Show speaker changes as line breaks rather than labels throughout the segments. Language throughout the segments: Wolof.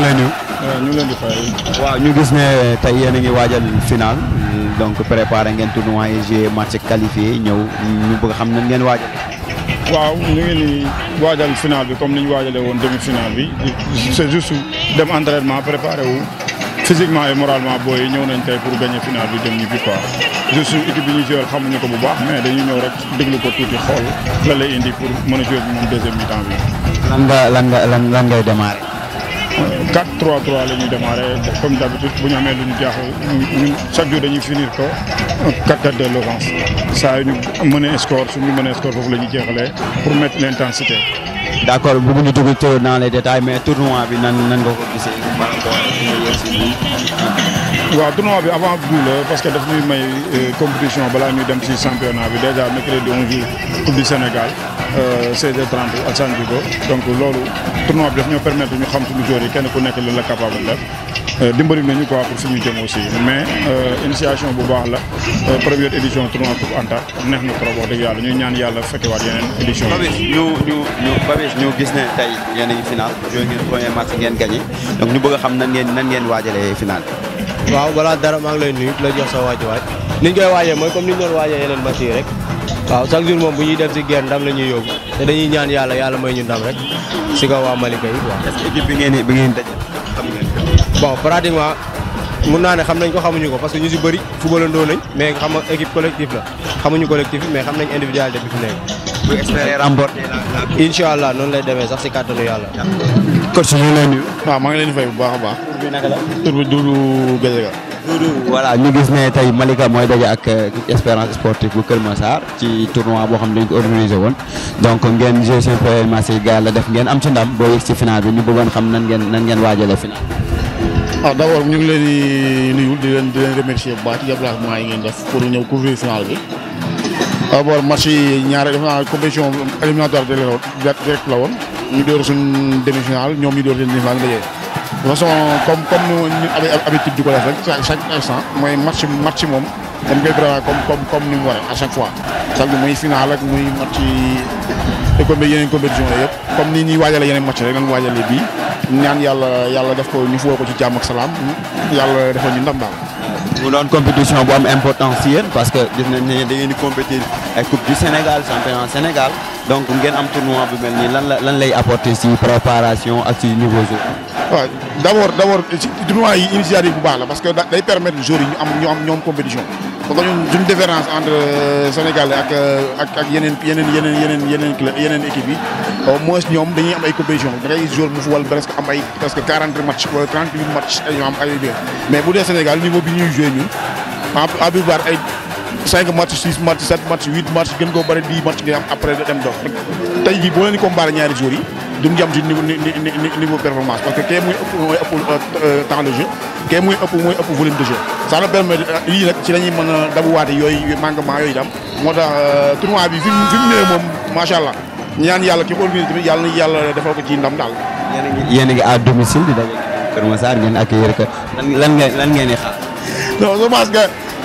ngi lay nuyu.
ñu ngi leen di fay.
waaw ñu gis ne tey yéen a ngi waajal final donc préparé ngeen tournoi yi joué match qualifié ñëw ñu bëgg xam nañ ngeen waajal.
waaw ñu ngi ni waajal final bi comme ni ñu waajalee woon demi final bi c'est juste dem entraînement préparé wu physiquement et moralement booy ñëw nañ tey pour gagner final bi dem ñibbi quoi. juste équipe bi ñu joué xamuñu ko bu baax mais dañuy ñëw rek déglu ko tuuti xool la lay indi pour mën a joué moom deuxième mi-temps bi.
lan ngay démarrer.
4-3-3 la ñuy démarrer comme d'habitude bu ñu amee lu ñu jaaxal ñun chaque jour dañuy finir ko 4-4-2 l'offense saa yu ñu mënee score suñu mënee score foofu la ñuy jeexalee pour mettre l'intensité.
d'accord bëgguñu dugg dans les détails mais tournoi bi nan nga ko gisee par rapport
waaw tournoi bi avant tout la parce que daf ñuy may compétition balaa ñuy dem ci championnat bi déjà mercredi on joue coupe du Sénégal 16h30 à San Diego donc loolu tournoi bi daf ñoo permettre ñu xam suñu joueurs yi kenn ku nekk li la capable def dimbali nañu quoi pour suñu jëm aussi mais initiation bu baax la première édition tournoi Coupe Anta neex na trop wax dëgg yàlla ñuy ñaan yàlla fekkewaat yeneen édition
Babis ñu gis ne tey yéen a ngi final joué ngeen premier match ngeen gagné donc ñu bëgg a xam nan ngeen waajalee final bi.
waaw balaa dara maa ngi lay nuyu la jox sa waaj ni ñu koy waajee mooy comme ni ñu doon waajee yeneen match yi rek waaw chaque jour moom bu ñuy dem si guerre ndam la ñuy yóbbu te dañuy ñaan yàlla may ñu ndam rek si kaw waa Malika yi quoi.
est-ce que équipe bi ngeen daje xam ngeen ko.
bon pratiquement mun naa ne xam nañ ko xamuñu ko parce que ñu si bëri footballandoo nañ mais xam nga équipe collectif la xamuñu collectif mais xam nañ individualité bi fi nekk.
bu espérer remporter la.
incha allah noonu lay demee sax si kàttanu yàlla.
coach ñu ngi lay nuyu.
waaw maa ngi leen di fay bu baax a baax.
tur bi naka la.
tur bi Doudou Gajaga.
voilà ñu gis ne tey Malika mooy daje ak Espérance sportive bu Kër Massar ci tournoi boo xam ne dañ ko organisé woon donc ngeen joué seen premier match yi gars la def ngeen am ci ndam boo yegg ci final bi ñu bëggoon xam nan ngeen waajalee final.
d'abord ñu ngi leen di nuyu di leen remercier bu baax ci déplacement yi ngeen def pour ñëw couvrir final bi d'abord match yi ñaari def naa compétition éliminatoire direct la woon ñu door suñ demi-finale ñoom ñu door seen demi-finale nga dajee de façon comme ñu amee habitude di ko def rek chaque instant mooy match moom dañ koy préparer comme ni mu waree à chaque fois chaque jour muy final ak muy match yi yeneen compétition la yëpp comme ni ñuy waajalee yeneen match rek nan waajalee bii ñaan yàlla def ko ñu foo ko ci jàmm ak salaam yàlla defal ñu ndam daal.
mu doon compétition bu am importance ci yéen parce que gis nañ ne da ngeen di compétir ay coupe du Sénégal championnat Sénégal donc ngeen am tournoi bu mel nii lan lay apporter ci préparation ak ci niveau jeu.
waaw d'abord ci tournoi yi initiative bu baax la parce que day permettre joueurs yi ñu am ñoom compétition parce que ñun suñu différence entre Sénégal ak yeneen équipe yi au moins ñoom dañuy am ay compétition da ngay joueur mu football presque am ay presque 40 match wala 38 match ñu am ay mais bu dee Sénégal niveau bi ñuy joué ñun en plupart ay 5 match 6 match 7 match 8 match gën koo bëri 10 match ngay am après dem dox tey jii boo leen di comparé ñaari joueurs yi duñ jam ci niveau performance parce que kee mooy ëpp temps de jeu kee mooy ëpp volume de jeu ça nous permet lii nag ci la ñuy mën a dabuwaate yooyu manquement yooyu dam moo tax tournoi bi fi mu ñëwee moom macha allah ñaan yàlla ki ko organisé tamit yàlla na yàlla defal ko ci ndam daal.
yéen a ngi à domicile di daje Kër Massar ngeen accueillir que lan ngeen di xaar.
non je pense que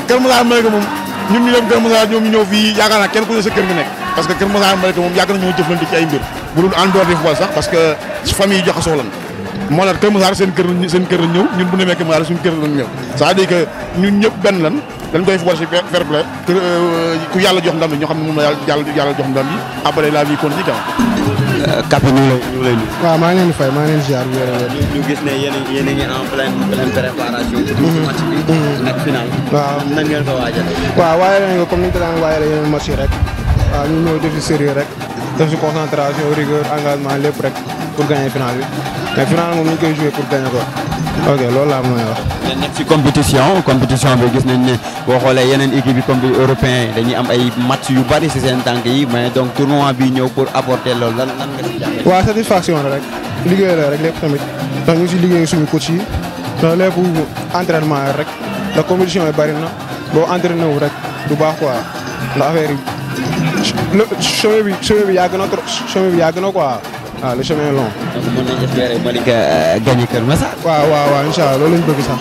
Kër Massar Malika moom ñun ñu dem Kër Massar ñoom ñu ñëw fii yaakaar naa kenn ku ne sa kër nga nekk parce que Kër Massar Malika moom yàgg nañoo jëflante ci ay mbir bu dul en dehors des football sax parce que famille yi joxe soxla moo tax Kër Massar seen kër la ñëw ñun bu demee Kër Massar suñu kër la ñëw c'est-à-dire que ñun ñëpp benn lan dañ koy football ci fair play ku yàlla jox ndam li ñoo xam ne moom la yàlla jox ndam yi après la vie continue
Kapi ñu ngi lay nuyu.
waaw maa ngi leen di fay maa ngi leen di ziar bu wér
ñu gis ne yéen a ngi en pleine préparation. match bi ak final.
waaw
nan ngeen ko waajalee.
waaw waajal nañ ko comme ni ñu ko daan waajalee yeneen match yi rek waaw ñu ñëw def si sérieux rek def si concentration rigueur engagement lépp rek pour gagner final bi mais final moom ñu koy jouer pour gagner ko ok loolu laa mën a wax.
ngeen nekk ci compétition bi gis nañ ne boo xoolee yeneen équipe yi comme bi européen yi dañuy am ay match yu bari ci seen tànk yi mais donc tournoi bi ñëw pour apporter loolu lan nga ci jàppee.
waaw satisfaction la rek liggéey la rek lépp tamit ndax ñu ngi si liggéey suñu coach yi ndax lépp entraînement rek la compétition yi bari na boo entraîné wu rek du baax quoi ndax affaire yi chemin bi yàgg na trop chemin bi yàgg na quoi. waaw le chemin est long.
donc mën nañu espérer Malika gagné Kër Massar.
waaw incha allah loolu lañ bëgg sax.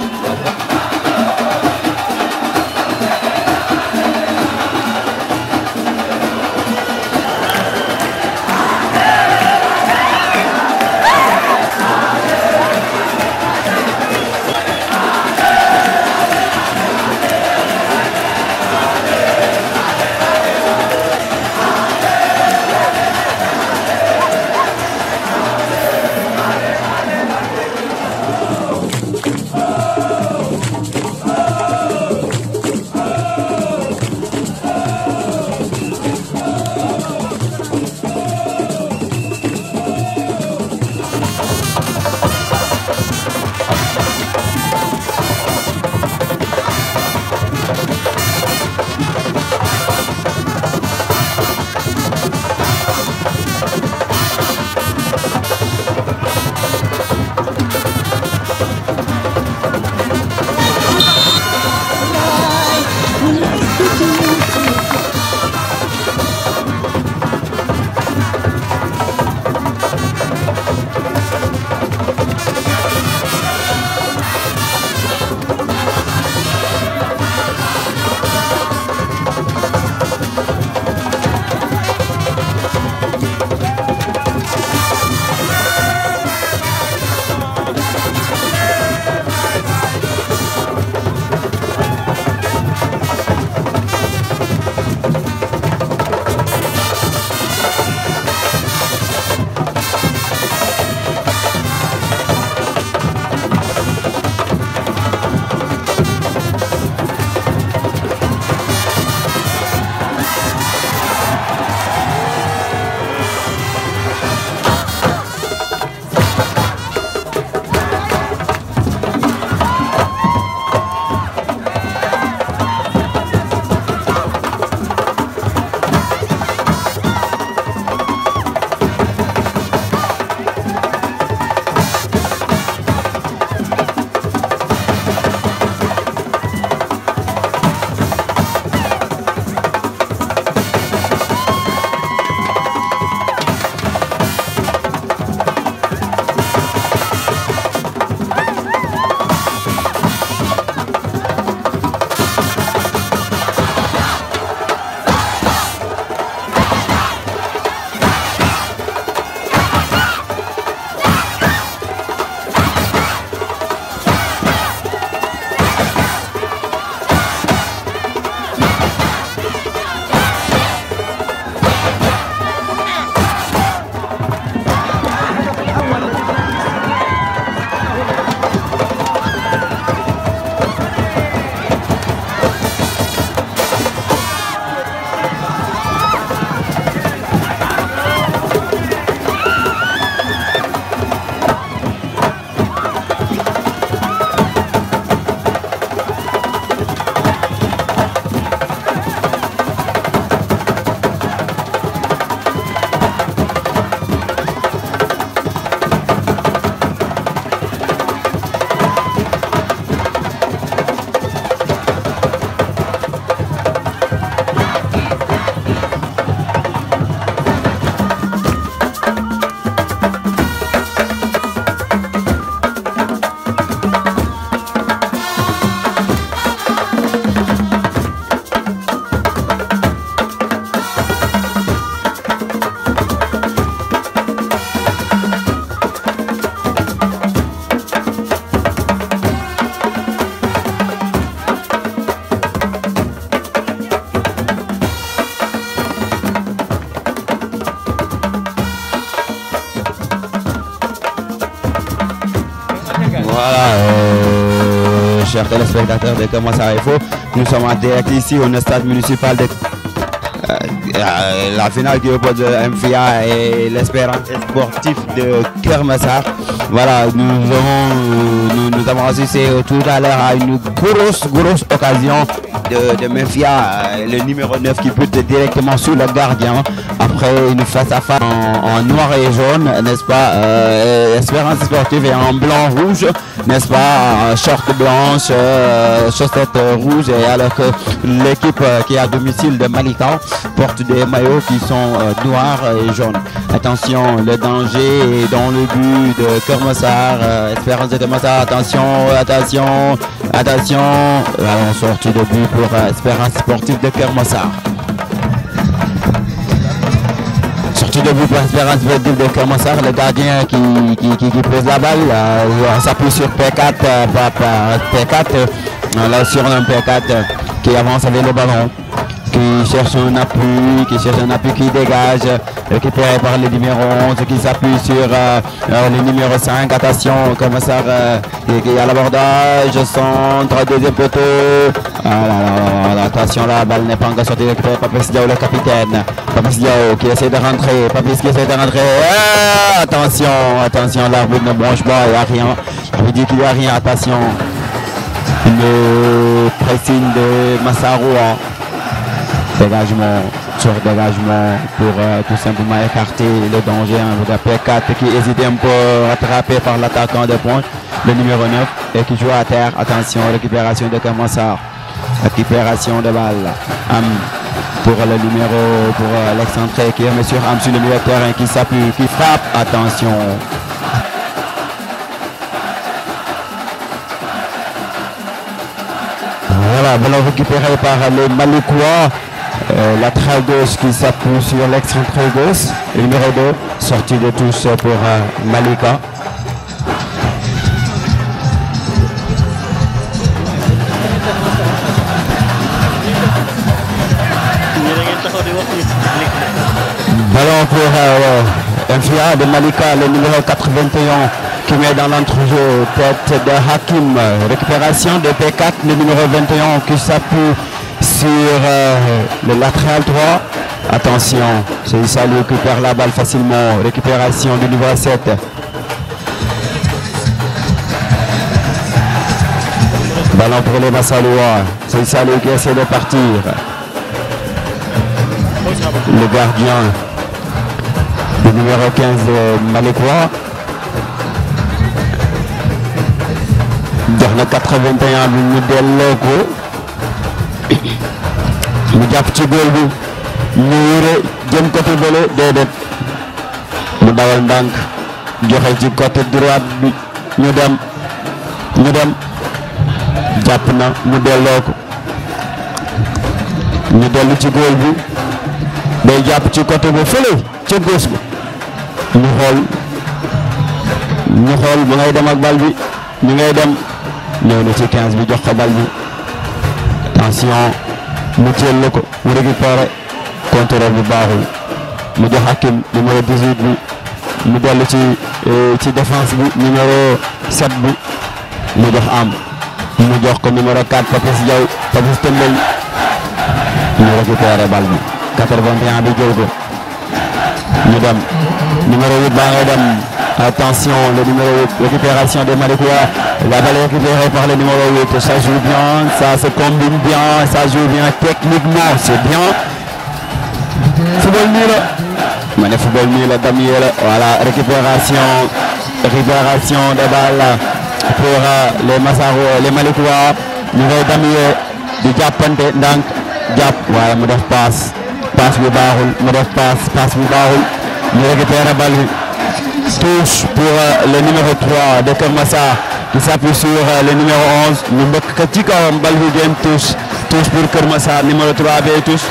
chers téléspectateurs de Keur Massar Info. Nous sommes en direct ici au stade municipal de la finale qui oppose MFIA et l'Espérance sportive de Keur Massar. Voilà, nous avons assisté tout à l'heure à une grosse occasion de MFIA, le numéro 9 qui bute directement sur le gardien après une face-à-face en noir et jaune, n'est-ce pas? Espérance sportive est en blanc-rouge, n'est-ce pas? Short blanche, chaussettes rouges, et alors que l'équipe qui est à domicile de Malika porte des maillots qui sont noirs et jaunes. Attention, le danger est dans le but de Keur Massar, Espérance de Keur Massar, attention, allons sortir de but pour Espérance sportive de Keur Massar. Sortie de but pour Espérance sportive de Keur Massar, le gardien qui pose la balle, s'appuie sur P4, là sur un P4 qui avance avec le ballon, qui cherche un appui, qui dégage, récupéré par le numéro 11 qui s'appuie sur le numéro 5. Attention, Keur Massar qui a l'abordage, centre, deuxième poteau. Attention, la balle n'est pas encore sortie, récupéré par Papis Diao, le capitaine. Papis Diao qui essaie de rentrer, attention, l'arbitre ne bronche pas, il n'y a rien. Il dit qu'il n'y a rien, attention. Le pressing de Massaroua. Dégagement pour tout simplement écarter le danger. Un P4 qui hésite un peu, rattrapé par l'attaquant de pointe, le numéro 9, et qui joue à terre. Attention, récupération de Keur Massar, récupération de balle. Pour le numéro, pour l'excentré qui est sur sur le milieu de terrain, qui s'appuie, qui frappe. Attention. Voilà, ballon récupéré par les Malikois. Latéral gauche qui s'appuie sur l'excentré gauche. Le numéro 2, sortie de touche pour Malika. Ballon pour MFIA de Malika, le numéro 81 qui met dans l'entrejeu, tête de Hakim. Récupération de P4, le numéro 21 qui s'appuie sur le latéral droit. Attention, c'est Issa qui récupère la balle facilement. Récupération du numéro 7. Ballon pour les Massalois. C'est Issa qui essaie de partir. Le gardien, le numéro 15 de Malikois. Jox na 81 bi ñu delloo ko mu jàpp ci góol bi ñu wure jëm côté bële déedéet mu dawal ndànk joxe ci côté droite bi ñu dem jàpp na mu delloo ko ñu dellu ci góol bi day jàpp ci côté ba fële ca gauche bi ñu xool mu ngay dem ak bal bi ñu ngay dem ñëw na ci 15 bi jox ko bal bi. Attention, mu teel la ko mu récupéré, contrôle bi baaxul mu jox Hakim numéro 18 bi mu dellu ci défense bi numéro 7 bi mu jox ko numéro 4 Papis Diaw, Papis Tembel mu récupéré bal bi 81 bi jël ko ñu dem numéro 8 baa ngay dem. Attention, le numéro 8, récupération de Malikois. La balle récupérée par le numéro 8. Ça joue bien, ça se combine bien, ça joue bien techniquement, c'est bien. Football nul. Football nul, Damiel. Voilà, récupération de balle pour les Massaro, les Malikois. Numéro Damiel, du Japante, donc Jap. Voilà, mu def passe bu baaxul, mu def passe bu baaxul. Ñu récupérer balle. Touche pour le numéro 3 de Keur Massar qui s'appuie sur le numéro 11. Ñu mbëkk ko ci kawam bal bi dem touche pour Keur Massar numéro 3 bi touche.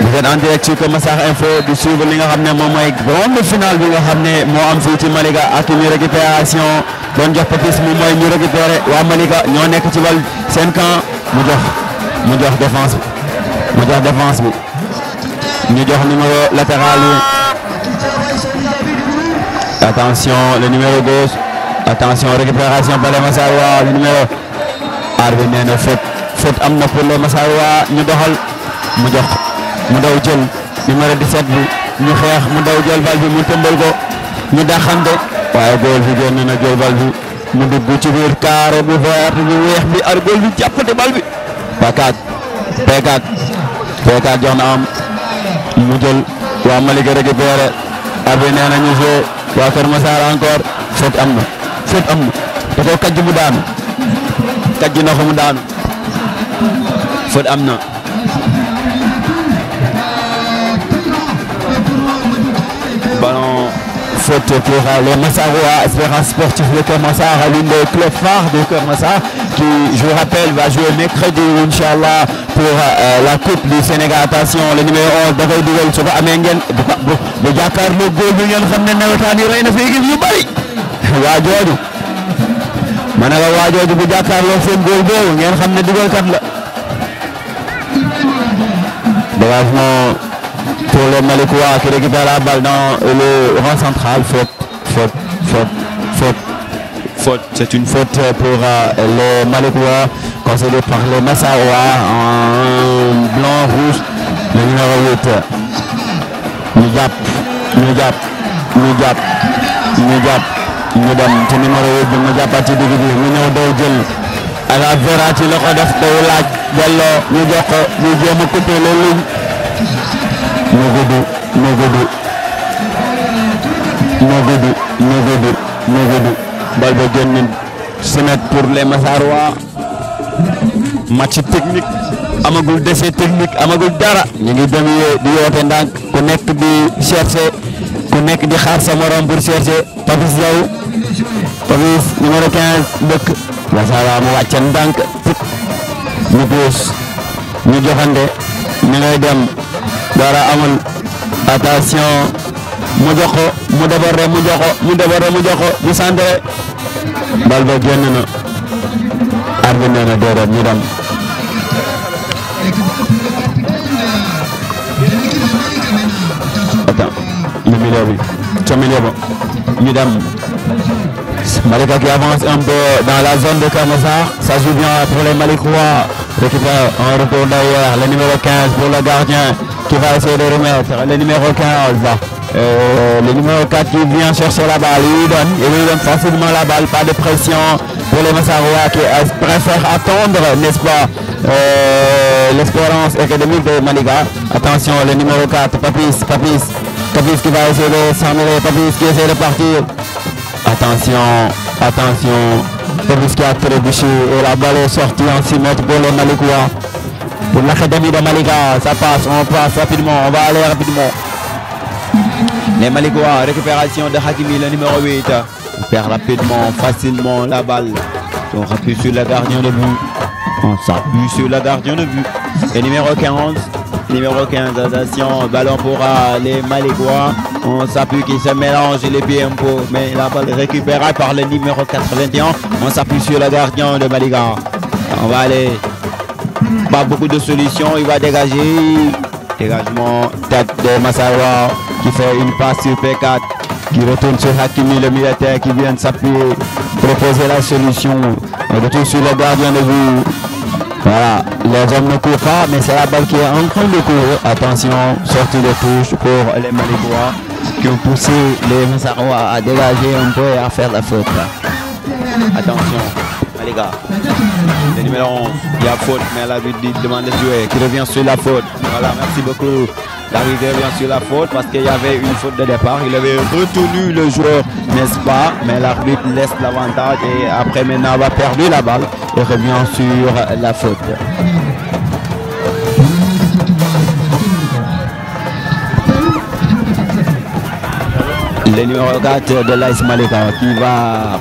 Vous êtes en direct sur Keur Massar Info di suivre li nga xam ne moom mooy grande finale bi nga xam ne moo am fii ci Malika ak ñu récupération doon jox Papis moom mooy ñu récupéré waa Malika ñoo nekk ci bal seen camp mu jox défense bi. Ñu jox numéro latéral yi. Attention, le numéro gauche attention récupération par les Massarois le numéro arbitre nee na faute am na pour les Massarois ñu doxal mu jox mu daw jël numéro 17 bi ñu xeex mu daw jël bal bi mu tëmbal ko ñu daxante waaye góol bi génn na jël bal bi mu dugg ci biir carré bu vert bu weex bi ar góol bi jàppate bal bi P4 jox na am mu jël waa Malika récupéré arbitre nee na ñu joué waa Kër Massar encore faute am na da koo kàjj mu daanu kàjj na ko mu daanu faute am na ballon faute pour les Massarois Espérance Sportive de Kër Massar l'une des clubs phares de Kër Massar qui je vous rappelle va jouer mercredi Inch'Allah pour la coupe du Sénégal attention le numéro 11 da koy dugal su ko amee ngeen bu jàkkaarloo góol bi ngeen xam ne nawetaan yi rey na fii gis ñu bari waa jooju ma ne la waa jooju bu jàkkaarloo seen góol boobu ngeen xam ne dugalkat la dégagement pour les Malikois qui récupèrent la balle dans le rang central faute c'est une faute pour les Malikois concédée par les Massarois en blanc rouge le numéro 8 ñu dem ci numéro 8 bi mu jàppaat ci digg bi mu ñëw daw jël à la Verratti la ko def daw laaj delloo ñu jox ko ñu jéem a coupé les lignes no gudu bal ba génn semet pour les Massarois match technique amagul déchet technique amagul dara ñu ngi dem di yoote ndànk ku nekk di chercher ku nekk di xaar sa morom pour chercher Papis Diaw Papis numéro 15 dëkk Massarois mu wàcce ndànk ñu puus ñu joxande ñu ngay dem dara amul attention mu jox ko mu déborder mu jox ko mu centré bal ba génn na arbitre nee na déedéet ñu dem attends le milieu bi ca milieu ba ñu dem Malika qui avance un peu dans la zone de Kër Massar ça joue bien pour les Malikois récupère un retour derrière le numéro 15 pour le gardien qui va essayer de remettre le numéro 15 le numéro 4 qui vient chercher la balle il lui donne facilement la balle pas de pression pour les Massarois qui préfèrent attendre n'est-ce pas l'espérance académique de Malika attention le numéro 4 Papis qui va essayer de s'en mêler Papis qui essaie de partir attention Papis qui a trébuché et la balle est sortie en 6 mètres pour les Malikois pour l'académie de Malika ça passe on passe rapidement on va aller rapidement les Malikois récupération de Hakimi le numéro 8 on perd rapidement facilement la balle on appuie sur le gardien de but on s'appuie sur le gardien de but et numéro 15 attention ballon pour les Malikois on s'appuie qui se mélange les pieds un peu mais la balle récupérée par le numéro 81 on s'appuie sur le gardien de Malika on va aller pas beaucoup de solutions il va dégager dégagement tête de Massarois qui fait une passe sur P4 qui retourne sur Hakimi le militaire qui vient de s'appuyer proposer la solution retour sur le gardien de but voilà les hommes ne courent pas mais c'est la balle qui est en train de courir attention sortie de touche pour les Malikois qui ont poussé les Massarois à dégager un peu et à faire la faute attention Malika le numéro 11 il y a faute mais l'arbitre demande de jouer qui revient sur la faute voilà merci beaucoup l'arbitre revient sur la faute parce qu'il y avait une faute de départ il avait retenu le joueur n'est-ce pas mais l'arbitre laisse l'avantage et après maintenant va perdre la balle et revient sur la faute le numéro 4 de l'AS Malika qui va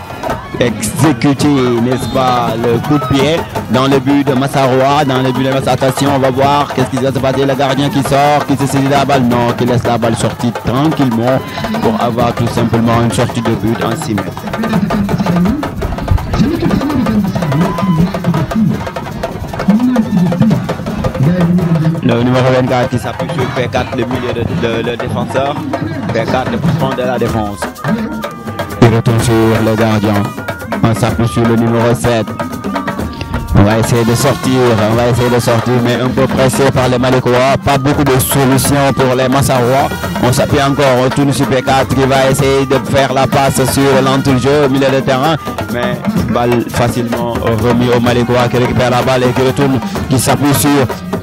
exécuter, n'est-ce pas, le coup de pied dans le but de Massarois, dans le but de Massarois. Attention, on va voir qu'est-ce qui va se passer. Le gardien qui sort, qui se saisit la balle, non, qui laisse la balle sortir tranquillement pour avoir tout simplement une sortie de but en 6 mètres. Le numéro 24 qui s'appuie sur P4, le milieu de le défenseur. P4, le patron de la défense. retourne sur le gardien. On s'appuie sur le numéro 7. On va essayer de sortir, mais un peu pressé par les Malécois. Pas beaucoup de solutions pour les Massarois. On s'appuie encore, on tourne sur P4 qui va essayer de faire la passe sur l'entre-jeu au milieu de terrain. Mais balle facilement remis aux Malécois qui récupère la balle et qui retourne, qui s'appuie sur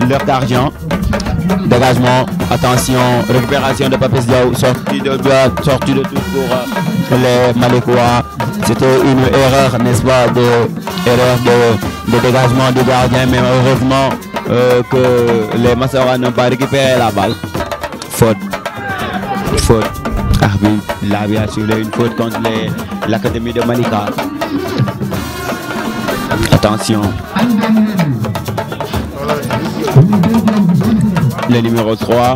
leur gardien. Dégagement, attention, récupération de Papis Diaw, sortie de droite, sortie de tout pour les Malécois. C'était une erreur, n'est-ce pas, erreur de dégagement du gardien, mais heureusement que les Massarois n'ont pas récupéré la balle. Faute. Arbitre, là, bien sûr, une faute contre l'académie de Malika. Attention. Le numéro 3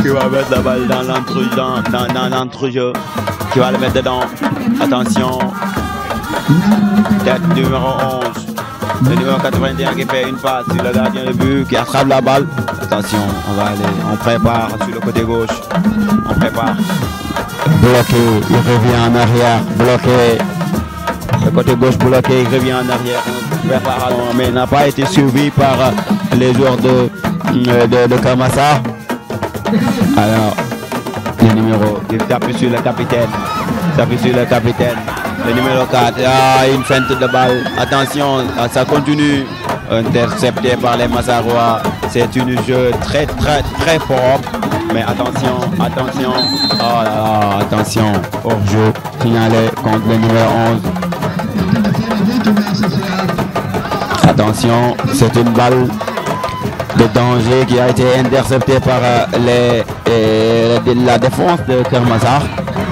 qui va mettre la balle dans l'entrejeu, qui va le mettre dedans. Attention, tête numéro 11, le numéro 81 qui fait une passe sur le gardien de but, qui attrape la balle. Attention, on va aller, on prépare sur le côté gauche, on prépare. Bloqué, il revient en arrière, bloqué. Le côté gauche bloqué, il revient en arrière. Mais n'a pas été suivi par les joueurs de Kermassar. Alors, le numéro, il s'appuie sur le capitaine. Le numéro 4, une feinte de balle. Attention, ça continue. Intercepté par les Massarois. C'est un jeu très fort. Mais attention. Oh là là, attention. Hors-jeu signalé contre le numéro 11. Attention, c'est une balle de danger qui a été interceptée par la défense de Kermassar.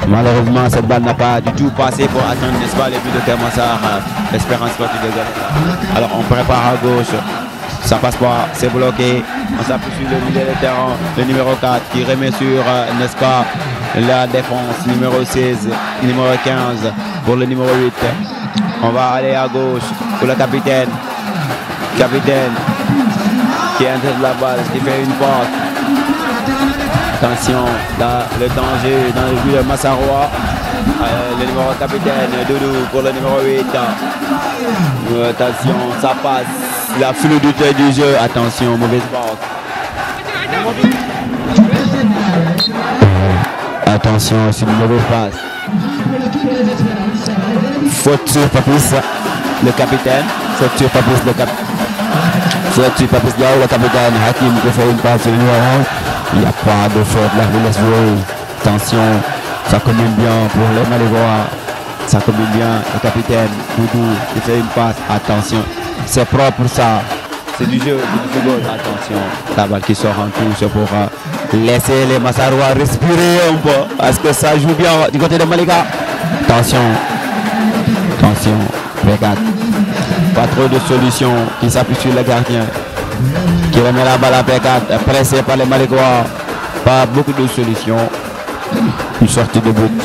Malheureusement, cette balle n'a pas du tout passé pour atteindre, n'est-ce pas, les buts de Kermassar, l'Espérance sportive de Ghana. Alors on prépare à gauche, ça passe pas, c'est bloqué. On s'appuie sur le milieu de terrain, le numéro 4 qui remet sur, n'est-ce pas, la défense, numéro 16, numéro 15 pour le numéro 8. On va aller à gauche pour le capitaine qui intègre la balle, qui fait une passe. Attention, là, le danger dans le but de Massarois. Le numéro capitaine, Doudou pour le numéro 8. Attention, ça passe. La fluidité du jeu. Attention, mauvaise passe. Attention, c'est une mauvaise passe. Faute sur Papis, le capitaine. Faute sur Papis Diaw, le capitaine. Hakim qui fait une passe sur le numéro 11. Il n'y a pas de faute, l'arbitre laisse jouer. Attention, ça combine bien pour les Malécois. Ça combine bien, le capitaine Doudou qui fait une passe. Attention, c'est propre ça. C'est du jeu du football. Attention, la balle qui sort en touche pour laisser les Massarois respirer un peu. Est-ce que ça joue bien du côté de Malika? Attention, regarde. Pas trop de solutions qui s'appuie sur le gardien. Qui remet la balle à P4, pressé par les Malécois. Pas beaucoup de solutions. Une sortie de but.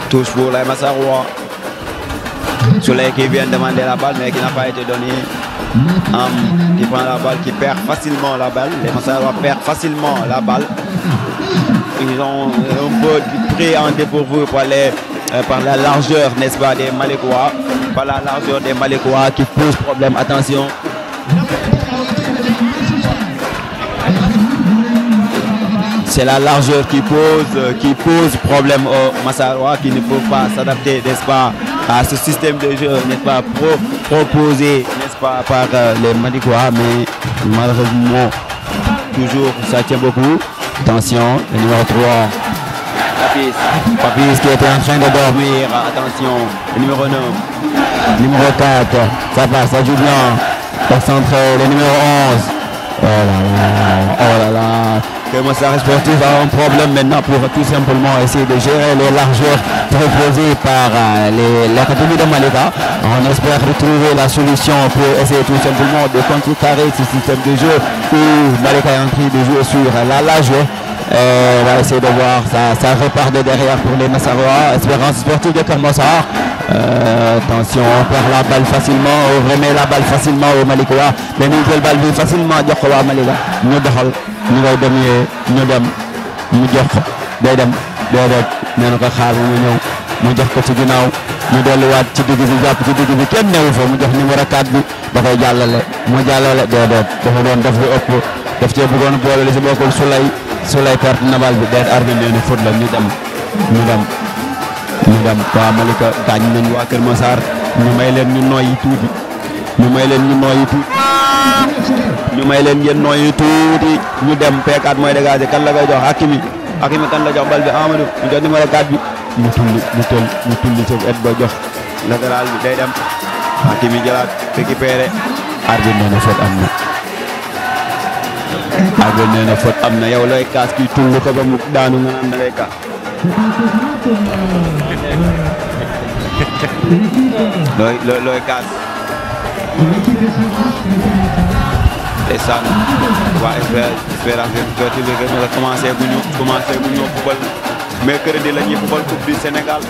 Touche pour les Massarois. Soleil qui vient demander la balle mais qui n'a pas été donné. Qui prend la balle, qui perd facilement la balle. Les Massarois perdent facilement la balle. Ils ont un peu pris en dépourvu par la largeur, n'est-ce pas, des Malécois. Par la largeur des Malécois qui pose problème. Attention. C'est la largeur qui pose problème aux Massarois qui ne peuvent pas s'adapter, n'est-ce pas, à ce système de jeu, n'est-ce pas, proposé, n'est-ce pas, par les Malécois. Mais malheureusement, toujours, ça tient beaucoup. Attention, le numéro 3. Papis qui était en train de dormir. Attention, le numéro 9. Numéro 4. Ça passe, ça joue bien. Concentré, le numéro 11. Oh là là. Kermassar sportif a un problème maintenant pour tout simplement essayer de gérer les largeurs proposées par l'académie de Malika. On espère retrouver la solution pour essayer tout simplement de contrecarrer ce système de jeu où Malika est en train de jouer sur la largeur. On va essayer de voir, ça repart de derrière pour les Massarois. Espérance sportive de Keur Massar. Attention, on perd la balle facilement, on remet la balle facilement au Malikois. Dañuy jël balle bi facilement jox ko waa Malika ñu doxal ñu ngay dem ñu dem mu jox ko day dem déedéet nee na ko xaar mu ñëw mu jox ko ci ginnaaw mu delluwaat ci digg bi jàpp ci digg bi kenn newu fa mu jox numéro 4 bi da koy jàllale mu jàllale déedéet dafa doon def lu ëpp daf cee bëggoon boole li si bokkul Souley perte na balle bi déet arbitre nee na faute la ñu dem waa Malika gaañ nañu waa Keur Massar ñu may leen ñu noyyi tuuti ñu may leen ngeen noyyi tuuti ñu dem P4 mooy dégagé kan la koy jox Hakimi kan la jox bal bi Amadou mu jox numéro 4 bi mu tulli ci et ba jox latéral bi day dem Hakimi jëlaat récupéré arbitre nee na faute am na yow looy kaas kii tulli ko ba mu daanu nga naan da ngay kaas looy kaas ndeysaan waa Espérance sportive bi nga commencé bu ñu fubal mercredi la ñuy fubal coupe du Sénégal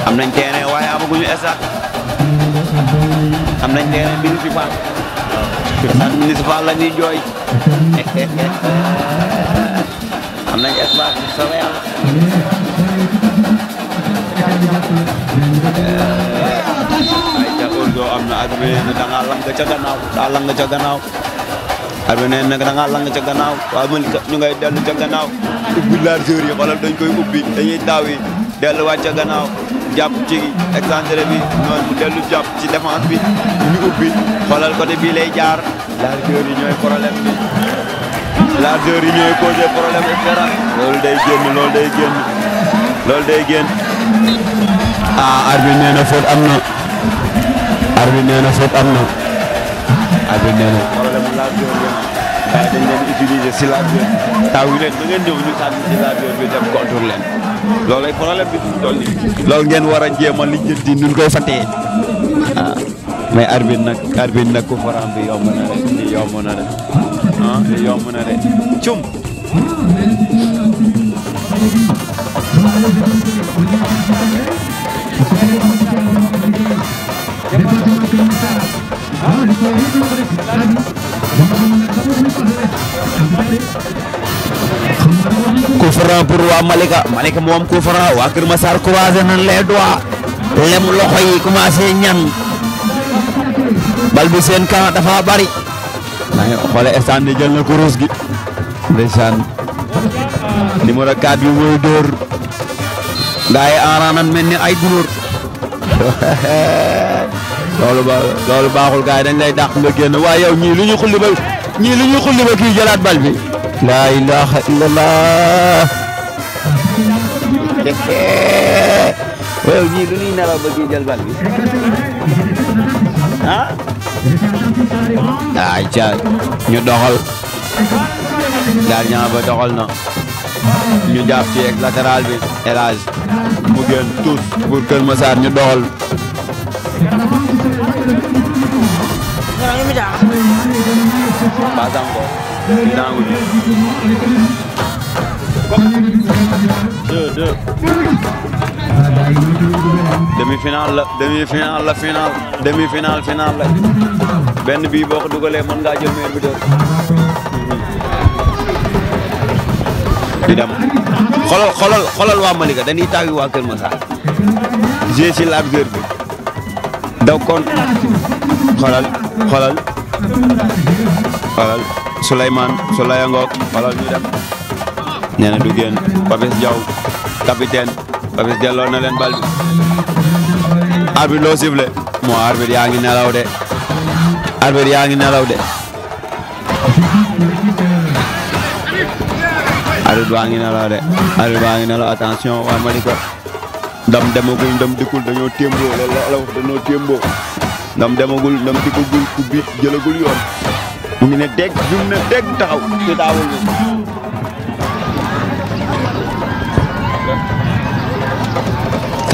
am nañ terrain waaye amaguñu stade am nañ terrain municipal stade municipal la ñuy jooy am nañ espace bu soobee Yàlla ay ca ordo am na ak ne da ngaa lang ca gannaaw daa lang ca gannaaw arbitre nee na da ngaa lang ca gannaaw waa Malika ñu ngay dellu ca gannaaw ubbi largeur yi xoolal dañ koy ubbi dañuy daaw yi delluwaat ca gannaaw jàpp ci excentré bi noonu mu dellu jàpp ci défense bi ñu ubbi xoolal côté bii lay jaar largeur yi ñooy problème bi largeur yi ñooy causé problème Espérance loolu day génn arbitre nee na faute am na arbitre nee na problème largeur yi waaye dañ leen utiliser si largeur taw yi leen da ngeen ñëw ñu sànni si largeur bi dem contour leen loolay problème bi suñu toll nii loolu ngeen war a jéem a lijjanti nun koy fatee mais arbitre nag ku faram bi yomb na rek li yomb na de cum coup franc pour waa Malika moom coup franc waa Keur Massar croisé nañ les doigts lem loxo yi commencé ñan bal bi seen camp dafa bari xoole instant ni jël na kurus gi ndeysaan numéro 4 bi mooy dóor gaa yi aaraanan mel ni ay gunóor loolu baaxul gaa yi dañ lay dàq nga génn waaye yow ñii lu ñu xulli ba kii jëlaat bal bi laa ilaha illallah waaw ñii lu ñuy nelaw ba kii jël bal bi ay ca ñu doxal gardien ba doxal na ñu jàpp ci latéral bi élage mu gën tous pour Keur Massar ñu doxal pas encore demi-finale la finale la benn bii boo ko dugalee mën ngaa jël meilleur buteur di dem xoolal waa Malika dañuy tàggi waa Keur Massar j'ai ci largeur bi daw kon xoolal Souley Ngok xoolal ñu dem nee na du génn Papis Diaw capitaine Papis delloo na leen bal bi arbitre loo sifflé moo arbitre yaa ngi nelaw de arbitre baa ngi nelaw attention waa Malika ndam demagul ndam dikkul dañoo témboo loolu la wax dañoo témboo ndam demagul ndam dikkul ku bi jëlagul yoon mu ngi ne dégg taxaw ci daawul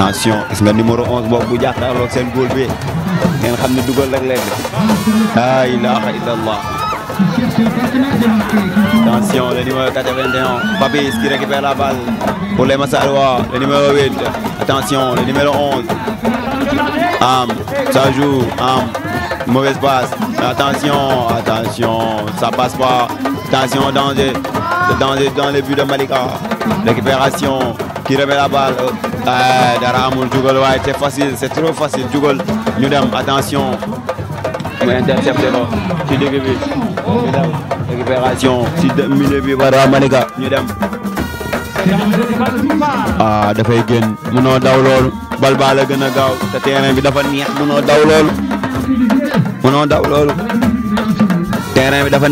attention gis nga numéro 11 boobu bu jàkkaarloog seen góol bi ngeen xam ne dugal rek leen la ilaha illallah. Attention le numéro 81 Papis qui récupère la balle pour les Massarois, le numéro 8. Attention le numéro 11 ça joue mauvaise passe. Attention ça passe pas. Attention danger dans le but de Malika. Récupération qui remet la balle. Dara amul jugal waaye c'est facile, c'est trop facile jugal ñu dem. Attention mu intercepté ko ci digg bi ñu dem. Récupération ci milieu bi ba Malika ñu dem. Dafay génn mënoo daw loolu bal baa la gën a gaaw te terrain bi dafa neex mënoo daw loolu terrain bi dafa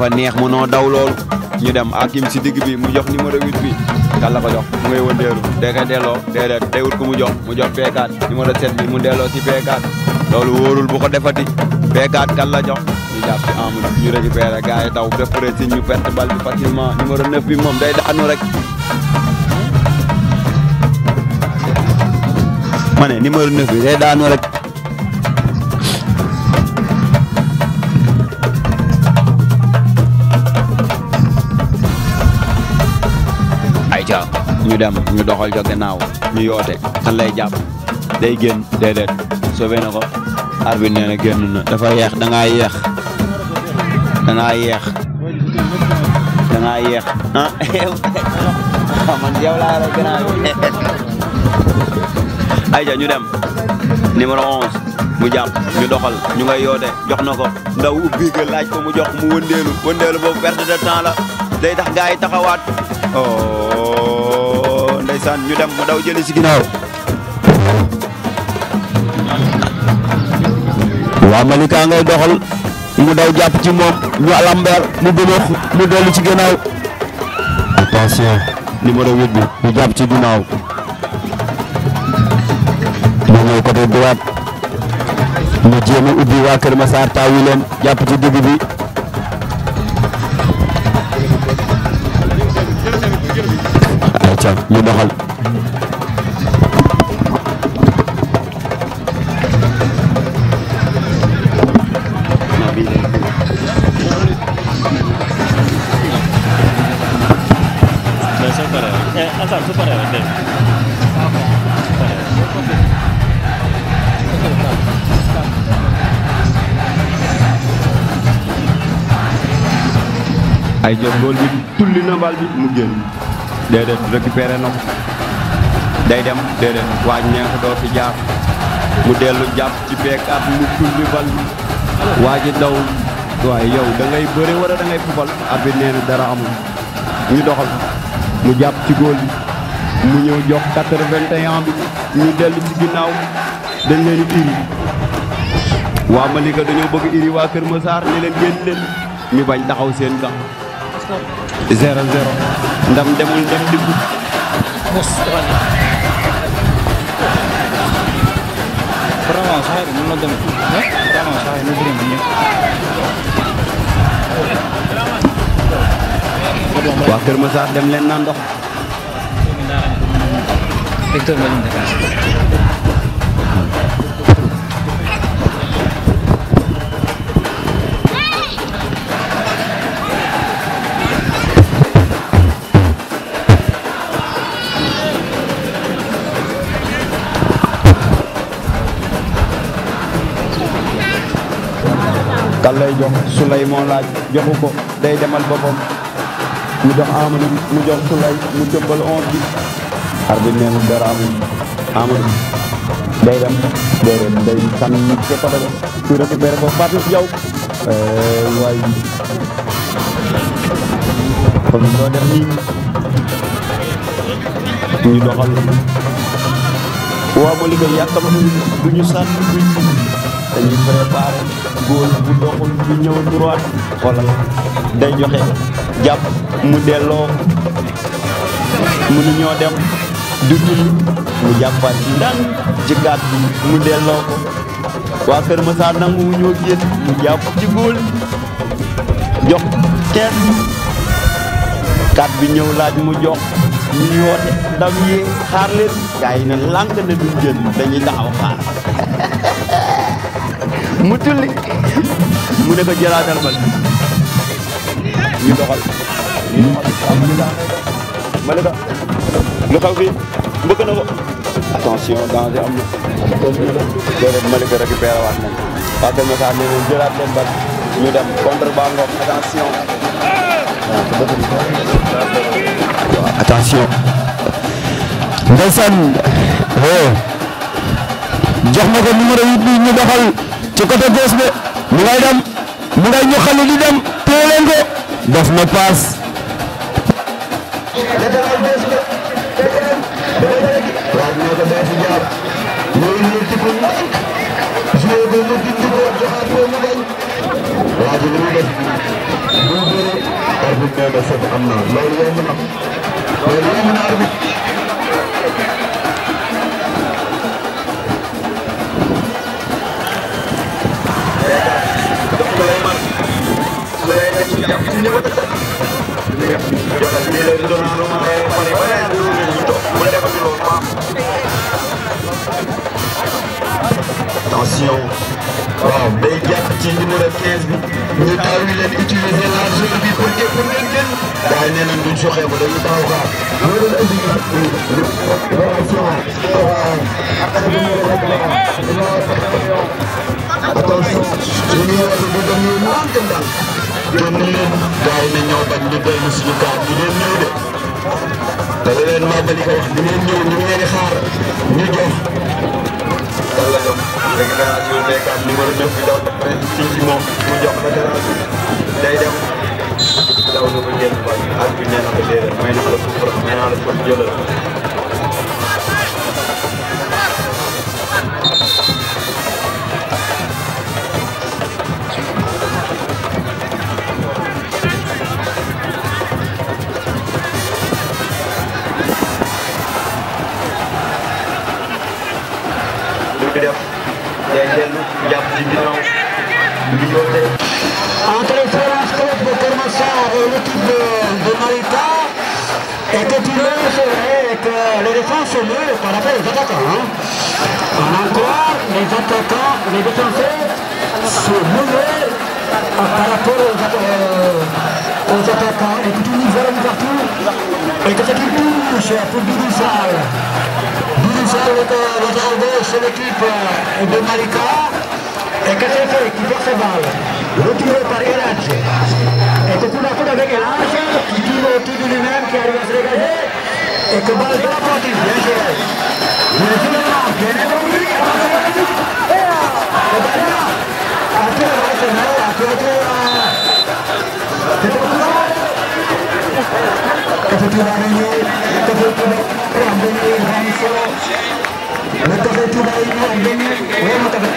neex mënoo daw loolu ñu dem. Hakim ci digg bi mu jox numéro 8 bi kan la ko jox mu ngay wëndeelu day koy delloo déedéet day wut ko mu jox P4 numéro 7 bi mu delloo ci P4 loolu wóorul bu ko defati. P4 kan la jox ñu jàpp ci Amadou ñu récupéré gars yi daw def pressing ñu perte balle bi facilement. Numéro 9 bi moom day daanu rek. ma ne numéro 9 bi day daanu rek. ayca ñu dem ñu doxal jo gannaaw ñu yoote kan lay jàpp day génn déedéet sauvé na ko. arbitre nee na génn na dafa yeex da ngaa yeex man yow laa la gën a ayca ñu dem numéro 11 mu jàpp ñu doxal ñu ngay yoote jox na ko ndaw ubbi ga laaj ko mu jox mu wëndeelu boobu perte de temps la day tax gars yi taxawaat. Ndeysaan ñu dem mu daw jëli si ginnaaw. waa Malika ngay doxal mu daw jàpp ci moom ñu alambeer mu bënoox mu dellu ci ginnaaw. Attention numéro 8 bi ñu jàpp ci ginnaaw mu ñëw côté droite mu jéem a ubbi waa Kër Massar taawu leen jàpp ci digg bi. ayca ñu doxal. ay jot góol bi tulli na bal bi mu génn déedéet récupéré na ko day dem déedéet waaj ñeent doo fi jaar mu dellu jàpp ci P4 mu tulli bal bi waaji daw waaye yow da ngay bëre wala da ngay fubal abi nee na dara amul ñu doxal mu jàpp ci góol bi mu ñëw jox 81 bi ñu dellu ci ginnaaw dañ leen iri waa Malika dañoo bëgg iri waa Kër Massar ne leen génn leen ñu bañ taxaw seen gam 0-0 ndam demul ndam dikkut.
Vraiment saa yi mën na dem vraiment saa yi ñu bëri na ñëpp.
waa Kër Massar dem leen naan ndox.
Victor Mbalim Dakar.
kan lay jox Souley moo laaj joxu ko day demal boppam mu jox Amadou mu jox Souley mu tëmbal 11 bi. arbitre nee na dara amul Amadou day dem déedéet day sànni ñu ko côté ba su récupéré ko Fatou Diaw waay kon doo def nii ñu doxal waa Malika yàkkam du ñu sànni duñ dañuy préparé góol bu doxul bu ñëw droite wala day joxe jàpp mu delloo mënuñoo dem du tulli mu jàppaat ci ndànk ci gàtt bi mu delloo ko waa Kër Massar nangu wu ñoo génn mu jàpp ci góol jox kenn kat bi ñëw laaj mu jox ñu yoote ndam yi xaar leen gars yi ne lànk na duñ jël dañuy taxaw xaar mu tulli mu ne ko jëlaatal bal ñu doxal Malika lu xaw fii mbëkk na ko attention danger am na déedéet Malika récupéré waat nañ waa Kër Massar nee nañ jëlaat leen bal ñu dem contre Bangok attention attention ndeysaan jox na ko numéro 8 bi ñu doxal ci côté gauche bi mu ngay dem mu ngay ñu xali di dem téye leen ko def na paas
attention waaw day jàpp ci numéro 15 bi ñu taw yi leen utiliser largeur bi pour ngeen gën waaye nee nañ duñ soxee ko dañuy taw xaar loolu la indi attention suñu woote bu dem ñu nànk ndànk génn leen gars yi ne ñoo bañ ñu dellu suñu kaar ñu leen ñëw de da leen màbbali ko wax ñu leen ñëw ñu ngi leen di xaar ñu jox wala jox récupération béykat numéro 9 bi daw ci moom mu jox récupération day dem daw na ko jël ba ak bi nee na ko déedéet may naa la foofu may naa la foofu jëlal
Entre el Florence Club de Kermassar et l'équipe de Marita était tiré, c'est vrai, que les défenses sont mieux par rapport aux attaquants. En encore, les attaquants, les défenseurs sont mieux par rapport aux attaquants. Et que tu nous verras partout. Et que c'est une touche pour Bidoussal. Bidoussal, le gauche, c'est l'équipe de Marika. Et que c'est fait qui perd ses balles, retiré par Eladj. Et que coup à coup avec Eladj, qui tire autour de lui-même, qui arrive à se dégager. Et que balle de la porte, bien joué. Bien joué, bien évolué. Et bien là, après la balle, c'est mal, après c'est au courant. Que faut-il gagner, que faut-il gagner, le café tout va y gagner, vraiment café.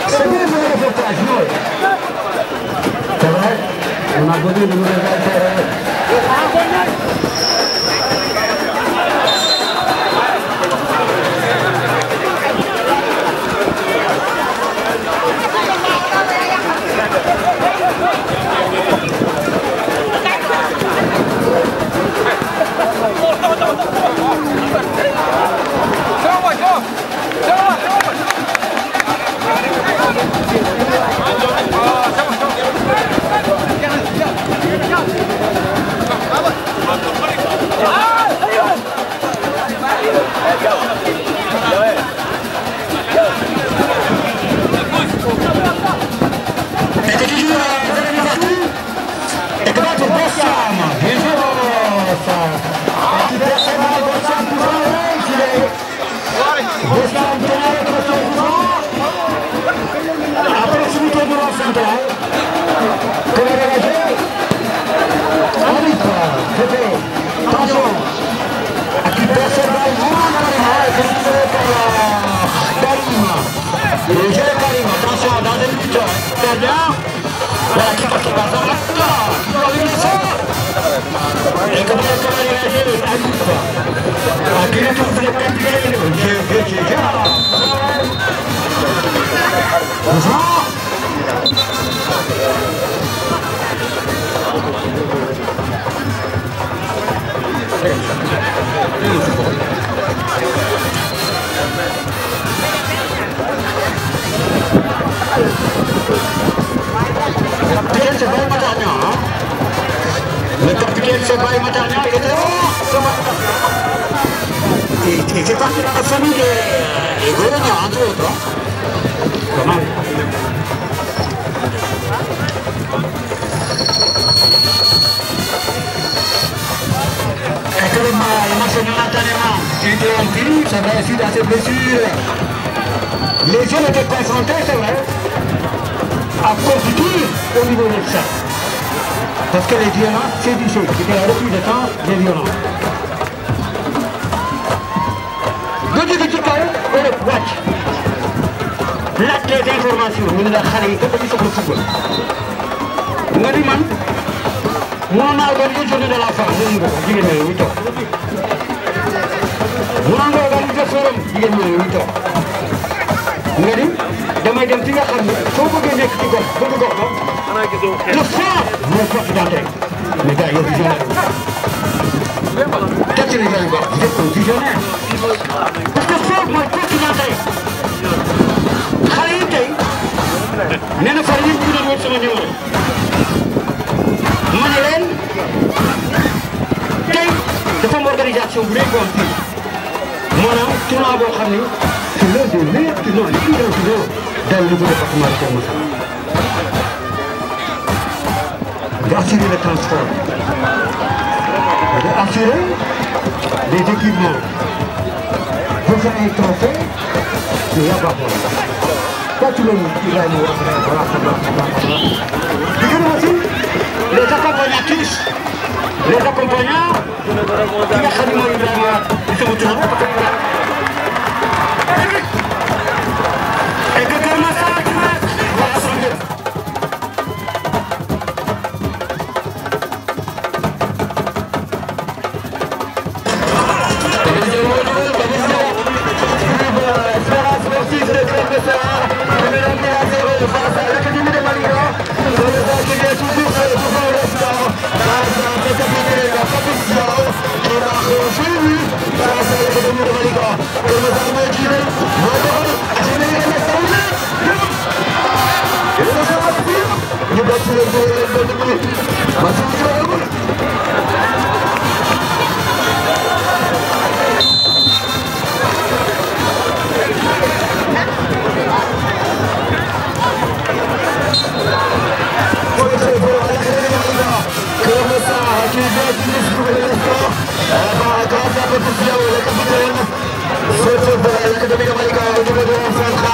C'est bien le reportage, non? C'est vrai, on a donné le numéro Le capitaine c'est Baye Matania, il était il fait partie de la famille des Gourania, entre autres. Pas mal. Actuellement, le match momentanément interrompu, ça va suite à cette blessure. Les jeunes étaient confrontés, c'est vrai, à compétir au niveau de ça. Parce que les violences, c'est du chose. C'était la reprise de temps des violences. Deux du chaos, Europe Watch. Laaj des informations, ñu ne la xale yi dafa soxla football. Nga di man, mënoon naa organiser journée de la femme, ñu ko jigéen ñi ñu toog. Mënoon nga organiser forum, jigéen ñi ñu toog. Nga di damay dem fi nga xam ne soo bëggee nekk ci gox bëgg gox ba. Le fort mooy force d'entrée. Mais gars, yow visionnaire. Qu'est-ce que les gars vous êtes un visionnaire. Parce que fort mooy force d'entrée. Xale yi tey nee na far yëpp ñu doon wër sama numéro. Ma ne leen tey dafa am organisation bu rëy bu am fii. maanaam tournoi boo xam ni c'est l'un des meilleurs tournois les plus dangereux dans le niveau département de Keur Massar. D'assurer le transport, d'assurer les équipements, de faire un trophée, mais là-bas, pas tout le monde qui va nous les accompagnatrices, les accompagnants, qui va faire du et que Keur Massar va assembler.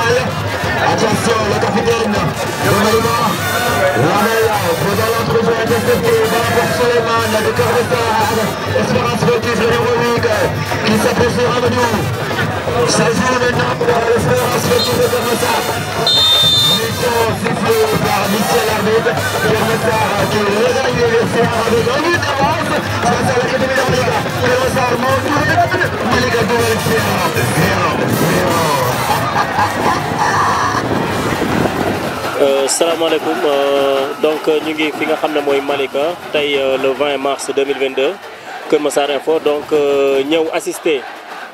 Attention, le capitaine de Malika, Lamella, faisant l'entrejeu intercepté par Suleiman de Keur Massar, Espérance sportive numéro 8, qui s'appelle Ramadou. Ça joue maintenant pour l'Espérance sportive de Keur Massar. Mission sifflée par Michel Arbitre, Keur Massar qui regagne l'UFCA avec un but d'avance face à l'Académie de Malika. Keur Massar monte tout le monde, Malika de l'UFCA, 0-0.
Salaamaaleykum donc ñu ngi fi nga xam ne mooy Malika tey le 20 mars 2022 Keur Massar Info donc ñëw assister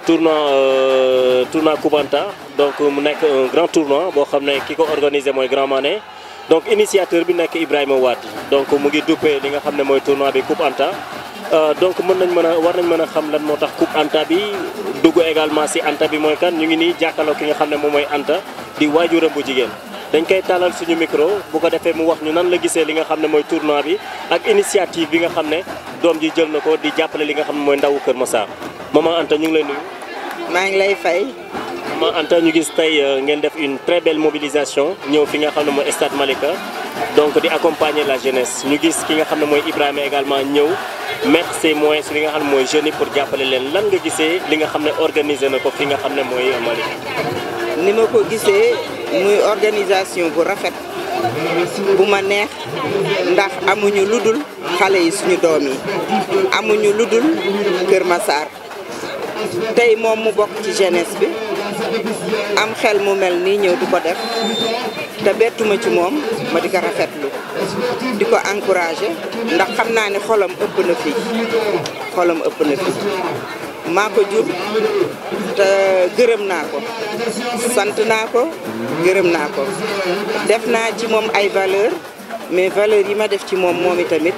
tournoi Koubanta donc mu nekk un grand tournoi boo xam ne ki ko organisé mooy Grand Mané donc initiateur bi nekk Ibrahima Wade donc mu ngi duppee li nga xam ne mooy tournoi bi Coupe Anta donc war nañ mën a xam lan moo tax Coupe Anta bi dugg également si Anta bi mooy kan ñu ngi nii jàkkaarloo ki nga xam ne moom mooy Anta di waajuram bu jigéen. dañ koy tàllal suñu micro bu ko defee mu wax ñu nan la gisee li nga xam ne mooy tournoi bi ak initiative bi nga xam ne doom ji jël na ko di jàppale li nga xam ne mooy ndawu Keur Massar maman Anta ñu ngi lay nuyu.
maa ngi lay fay.
maman Anta ñu gis tey ngeen def une très belle mobilisation ñëw fi nga xam ne mooy stade Malika donc di accompagner la jeunesse ñu gis ki nga xam ne mooy Ibrahima également ñëw mettre ses moyens si li nga xam ne mooy jeunes yi pour jàppale leen lan nga gisee li nga xam ne organiser na ko fi nga xam ne mooy Malika.
ni ma ko gisee muy organisation bu rafet bu ma neex ndax amuñu ludul xale yi suñu doom yi amuñu ludul Keur Massar tey moom mu bokk ci jeunesse bi am xel mu mel nii ñëw di ko def te bettuma ci moom ma di ko rafetlu di ko encourager ndax xam naa ne xolam ëpp na fi maa ko jur te gërëm naa ko sant naa ko gërëm naa ko def naa ci moom ay valeur mais valeur yi ma def ci moom itamit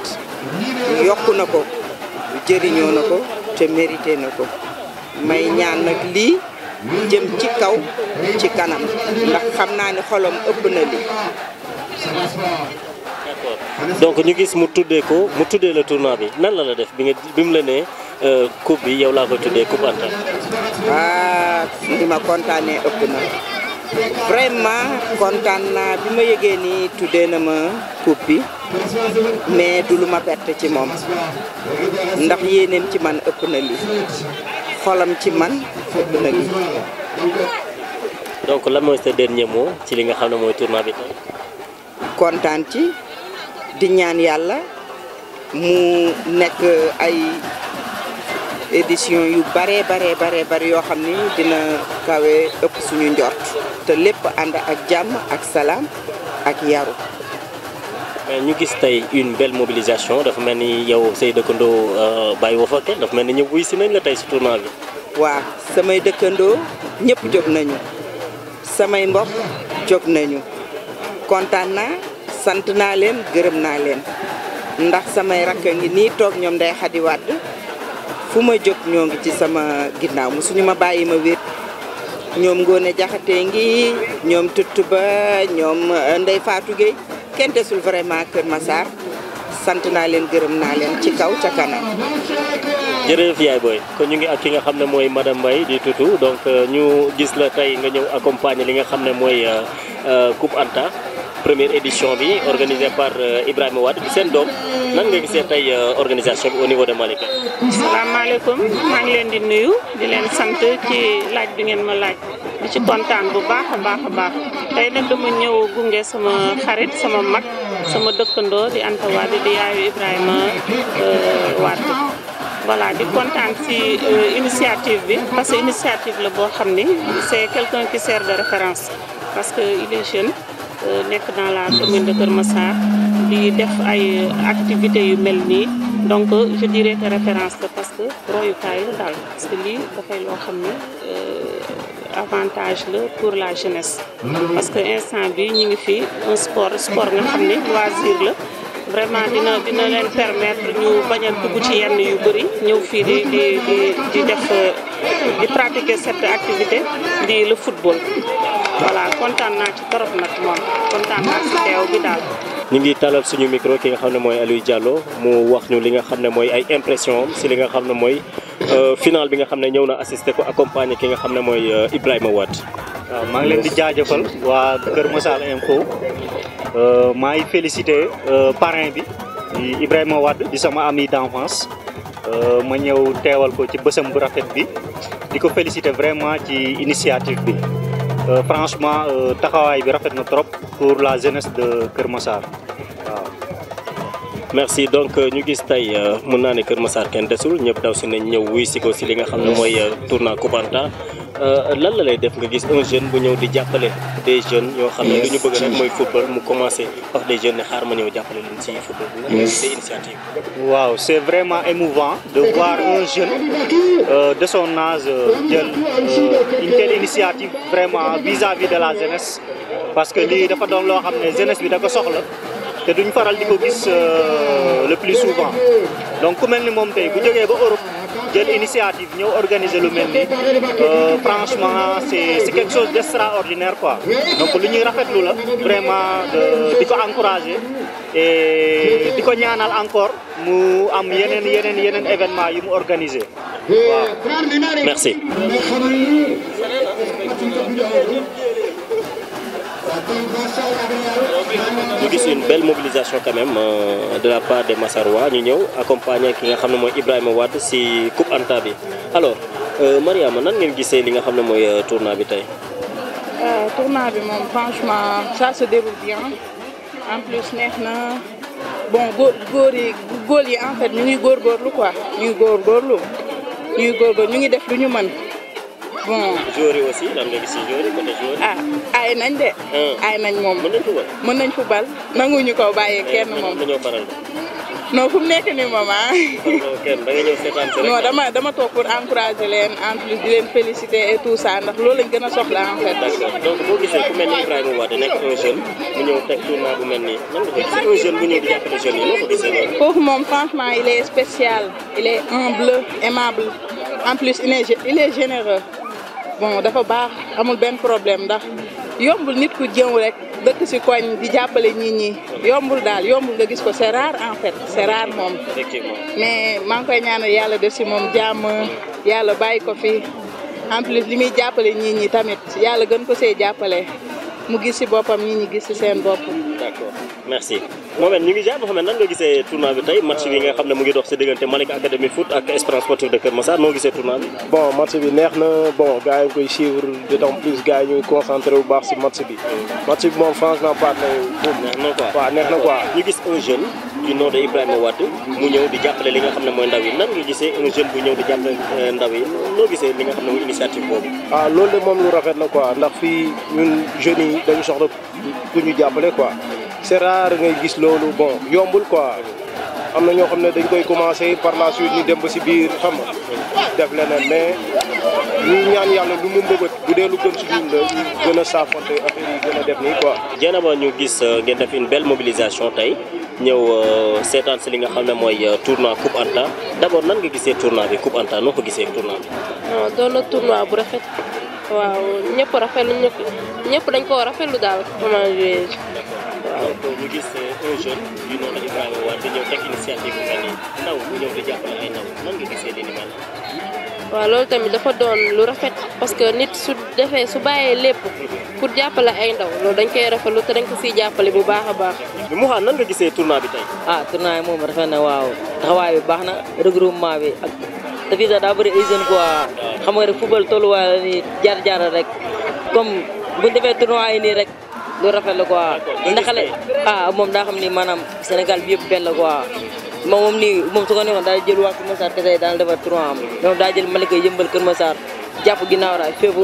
yokku na ko jëriñoo na ko te mérité na ko may ñaan nag lii jëm ci kaw ci kanam ndax xam naa ne xolam ëpp na lii.
donc ñu gis mu tuddee la tournoi bi nan la def bi mu la nee coupe bi yow laa koy tuddee coupe Anta.
li ma kontaanee ëpp na vraiment kontaan naa bi ma yëgee ni tuddee na ma coupe bi mais du lu ma bett ci moom ndax yéeneem ci man ëpp na lii xolam ci man ëpp na lii.
donc lan mooy sa dernier mot ci li nga xam ne mooy tournoi bi tey.
kontaan ci di ñaan yàlla mu nekk ay édition yu bare yoo xam ni dina kawe ëpp suñu njort te lépp ànd ak jàmm ak salaam ak yaru.
mais ñu gis tey une belle mobilisation dafa mel ni yow say dëkkandoo bàyyi woo fa kenn dafa mel ni ñëpp wuy si nañ la tey si tournoi bi.
waaw samay dëkkandoo ñëpp jóg nañu samay mbokk jóg nañu kontaan naa sant naa leen gërëm naa leen ndax samay rakk ngi nii toog ñoom Ndeye Khady Wade fu ma jóg ñoo ngi ci sama ginnaaw musuñu ma bàyyi ma wéet ñoom Ngone Jaxate ngi ñoom Tutu Ba ñoom Ndeye Fatou Gueye kenn desul vraiment Kër Massar sant naa leen gërëm naa leen ci kaw ca kanam.
jërëjëf yaay booy kon ñu ngi ak ki nga xam ne mooy madame Mbaye di Tutu donc ñu gis la tey nga ñëw accompagner li nga xam ne mooy Coupe Anta première édition bi organisée par Ibrahima Wade di seen doom nan nga gisee tey organisation bi au niveau de Malika.
salaamaaleykum maa ngi leen di nuyu di leen sant ci laaj bi ngeen ma laaj di ci kontaan bu baax a baax tey nag dama ñëw gunge sama xarit sama mag sama dëkkandoo di Anta Wade di yaayu Ibrahima Wade. voilà di kontaan ci initiative bi parce que initiative la boo xam ni c'est quelqu'un qui sert de référence parce que il est jeune nekk dans la commune de Kër Massar di def ay activités yu mel nii donc je dirais que référence la parce que royukaay la daal parce que lii dafay loo xam ni avantage la pour la jeunesse parce que instant bi ñu ngi fi un sport nga xam ni loisir la vraiment dina leen permettre ñu bañ a dugg ci yenn yu bëri ñëw fii di def di pratiquer cette activité di le football voilà kontaan naa ci trop nag moom kontaan naa ci teew bi daal.
ñu ngi talal suñu micro ki nga xam ne mooy Aliou Diallo mu wax ñu li nga xam ne mooy ay impression am si li nga xam ne mooy final bi nga xam ne ñëw na assister ko accompagner ki nga xam ne mooy Ibrahima Wade.
waaw maa ngi leen di jaajëfal waa Kër Massar Info maa ngi félicité parrain bi di Ibrahima Wade di sama ami d'enfance ma ñëw teewal ko ci bësam bu rafet bi di ko félicité vraiment ci initiative bi franchement taxawaay bi rafet na trop pour la jeunesse de Kër Massar waaw.
merci donc ñu gis tey mën naa ne Kër Massar kenn desul ñëpp daw si nañ ñëw wuy si ko si li nga xam ne mooy tournoi Coupe Anta lan la lay def nga gis un jeune bu ñëw di jàppale des jeunes yoo xam ne lu ñu bëgg rek mooy football mu commencé wax des jeunes ne xaar ma ñëw jàppale leen ci football bi. c'est initiative.
waaw c'est vraiment émouvant de voir un jeune de son âge jël une telle initiative vraiment vis-à-vis de la jeunesse parce que lii dafa doon loo xam ne jeunesse bi da ko soxla. te duñ faral di ko gis le plus souvent donc ku mel ni moom tey bu jógee ba Europe jël initiative ñëw organiser lu mel ni franchement c'est quelque chose d'extraordinaire quoi donc lu ñuy rafetlu la vraiment di ko encourager et di ko ñaanal encore mu am yeneen événement yu mu organiser waaw.
merci. ñu gis une belle mobilisation quand même de la part des Massarois ñu ñëw accompagner ki nga xam ne mooy Ibrahima Wade ci Coupe Anta bi alors Mariama nan ngeen gisee li nga xam ne mooy tournoi bi tey.
tournoi bi moom franchement ça se déroule bien en plus neex na bon góor yi en fait ñu ngi góorgóorlu quoi ñu ngi def lu ñu mën. bon
joueurs yi aussi lan nga gis ci joueurs yi côté joueurs yi.
ay nañ de. ay nañ moom
mën nañ fubal.
nanguñu ko bàyyee kenn moom.
dañoo faral
non fu mu nekk nii maman.
kenn da nga ñëw seetaan si rek.
non dama toog pour encourager leen en plus di leen féliciter et tout ça ndax loolu lañ gën a soxla en fait.
d'accord donc boo gisee ku mel ni Ibrahima Wade nekk un jeune mu ñëw teg tournoi bu mel nii nan nga ko gisee un jeune bu ñëw di jàppale jeunes yi noo ko gisee loolu.
foofu moom franchement il est spécial il est humble aimable en plus il est généreux bon dafa baax amul benn problème ndax yombul nit ku jëw rek. dëkk si koñ di jàppale nit ñi yombul daal yombul nga gis ko c'est rare en fait c'est rare moom. mais maa ngi koy ñaanal yàlla def si moom jàmm yàlla bàyyi ko fi en plus li muy jàppale nit ñi tamit yàlla gën ko see jàppale mu gis si boppam nit ñi gis si seen bopp.
d'accord merci. Mohamed ñu ngi jaar Mohamed nan nga gisee tournoi bi tey match bi nga xam ne mu ngi dox si diggante Malika Academy Foot ak Espérance Sportive de Kër Massar noo gisee tournoi bi.
bon match bi neex na bon gars yi ngi koy suivre d'autant plus gars yi ñu ngi concentré bu baax si match bi. match bi moom franchement neex na quoi. waaw neex na quoi.
ñu gis un jeune du nom de Ibrahima Wade mu ñëw di jàppale li nga xam ne mooy ndaw yi nan nga gisee un jeune bu ñëw di jàppale ndaw yi noo gisee li nga xam ne mooy initiative boobu.
ah loolu de moom lu rafet la quoi ndax fii ñun jeunes yi dañu soxla ku ñu jàppale quoi. c'est rare ngay gis loolu bon yombul quoi am na ñoo xam ne dañ koy commencer par la suite ñu dem ba ci biir xam nga def leneen mais ñuy ñaan yàlla lu mu mbëbët bu dee lu gën ci ñun la ñu gën a saafonte affaire yi gën a def nii quoi.
Dieynaba ñu gis ngeen def une belle mobilisation tey ñëw seetaan ci li nga xam ne mooy tournoi Coupe Anta d'abord nan nga gisee tournoi bi Coupe Anta noo ko gisee tournoi bi.
non doon na tournoi bu rafet waaw ñëpp rafetlu ñëpp dañ koo rafetlu daal comment jouer.
donc ñu gis un jeune du nom de Ibrahima Wade di ñëw teg initiative bu mel nii ndaw bu ñëw di jàppale ay ndaw nan nga gisee li ni mel.
waaw loolu tamit dafa doon lu rafet parce que nit su bàyyee lépp pour jàppale ay ndaw loolu dañ koy rafetlu te dañ ko siy jàppale bu baax a baax.
mu xam nan nga gisee tournoi bi tey.
ah tournoi bi moom rafet na waaw taxawaay bi baax na regroupement bi ak te fii sax daa bëri ay jeunes quoi xam nga rek football tolluwaay la ni jaar rek comme buñ defee tournoi yi nii rek. lu rafet la quoi ndax xale moom daa xam ni maanaam Sénégal bi yëpp benn la quoi moom nii moom su ko neexoon daal jël waa Kër Massar kese daal defar tournoi am moom daa jël Malika yëmbal Kër Massar jàpp ginnaaw raay fépp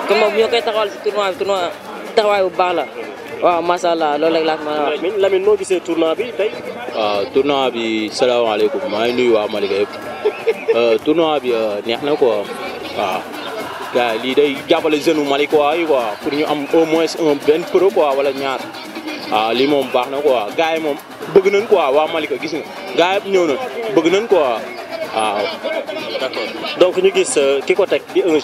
kon moom ñoo koy taxawal si tournoi bi tournoi taxawaay bu baax la waaw macha allah loolu rek laa ko mën a wax.
Lamine noo gisee tournoi bi tey.
waaw tournoi bi salaamaaleykum maa ngi nuyu waa Malika yëpp tournoi bi neex na quoi waaw. gars lii day jàppale jeune u Malika yi quoi pour ñu am au moins benn pro quoi wala ñaar waaw lii moom baax na quoi gars yi moom bëgg nañ quoi waa Malika gis nga gars yëpp ñëw na bëgg nañ quoi waaw.
d'accord donc ñu gis ki ko teg di un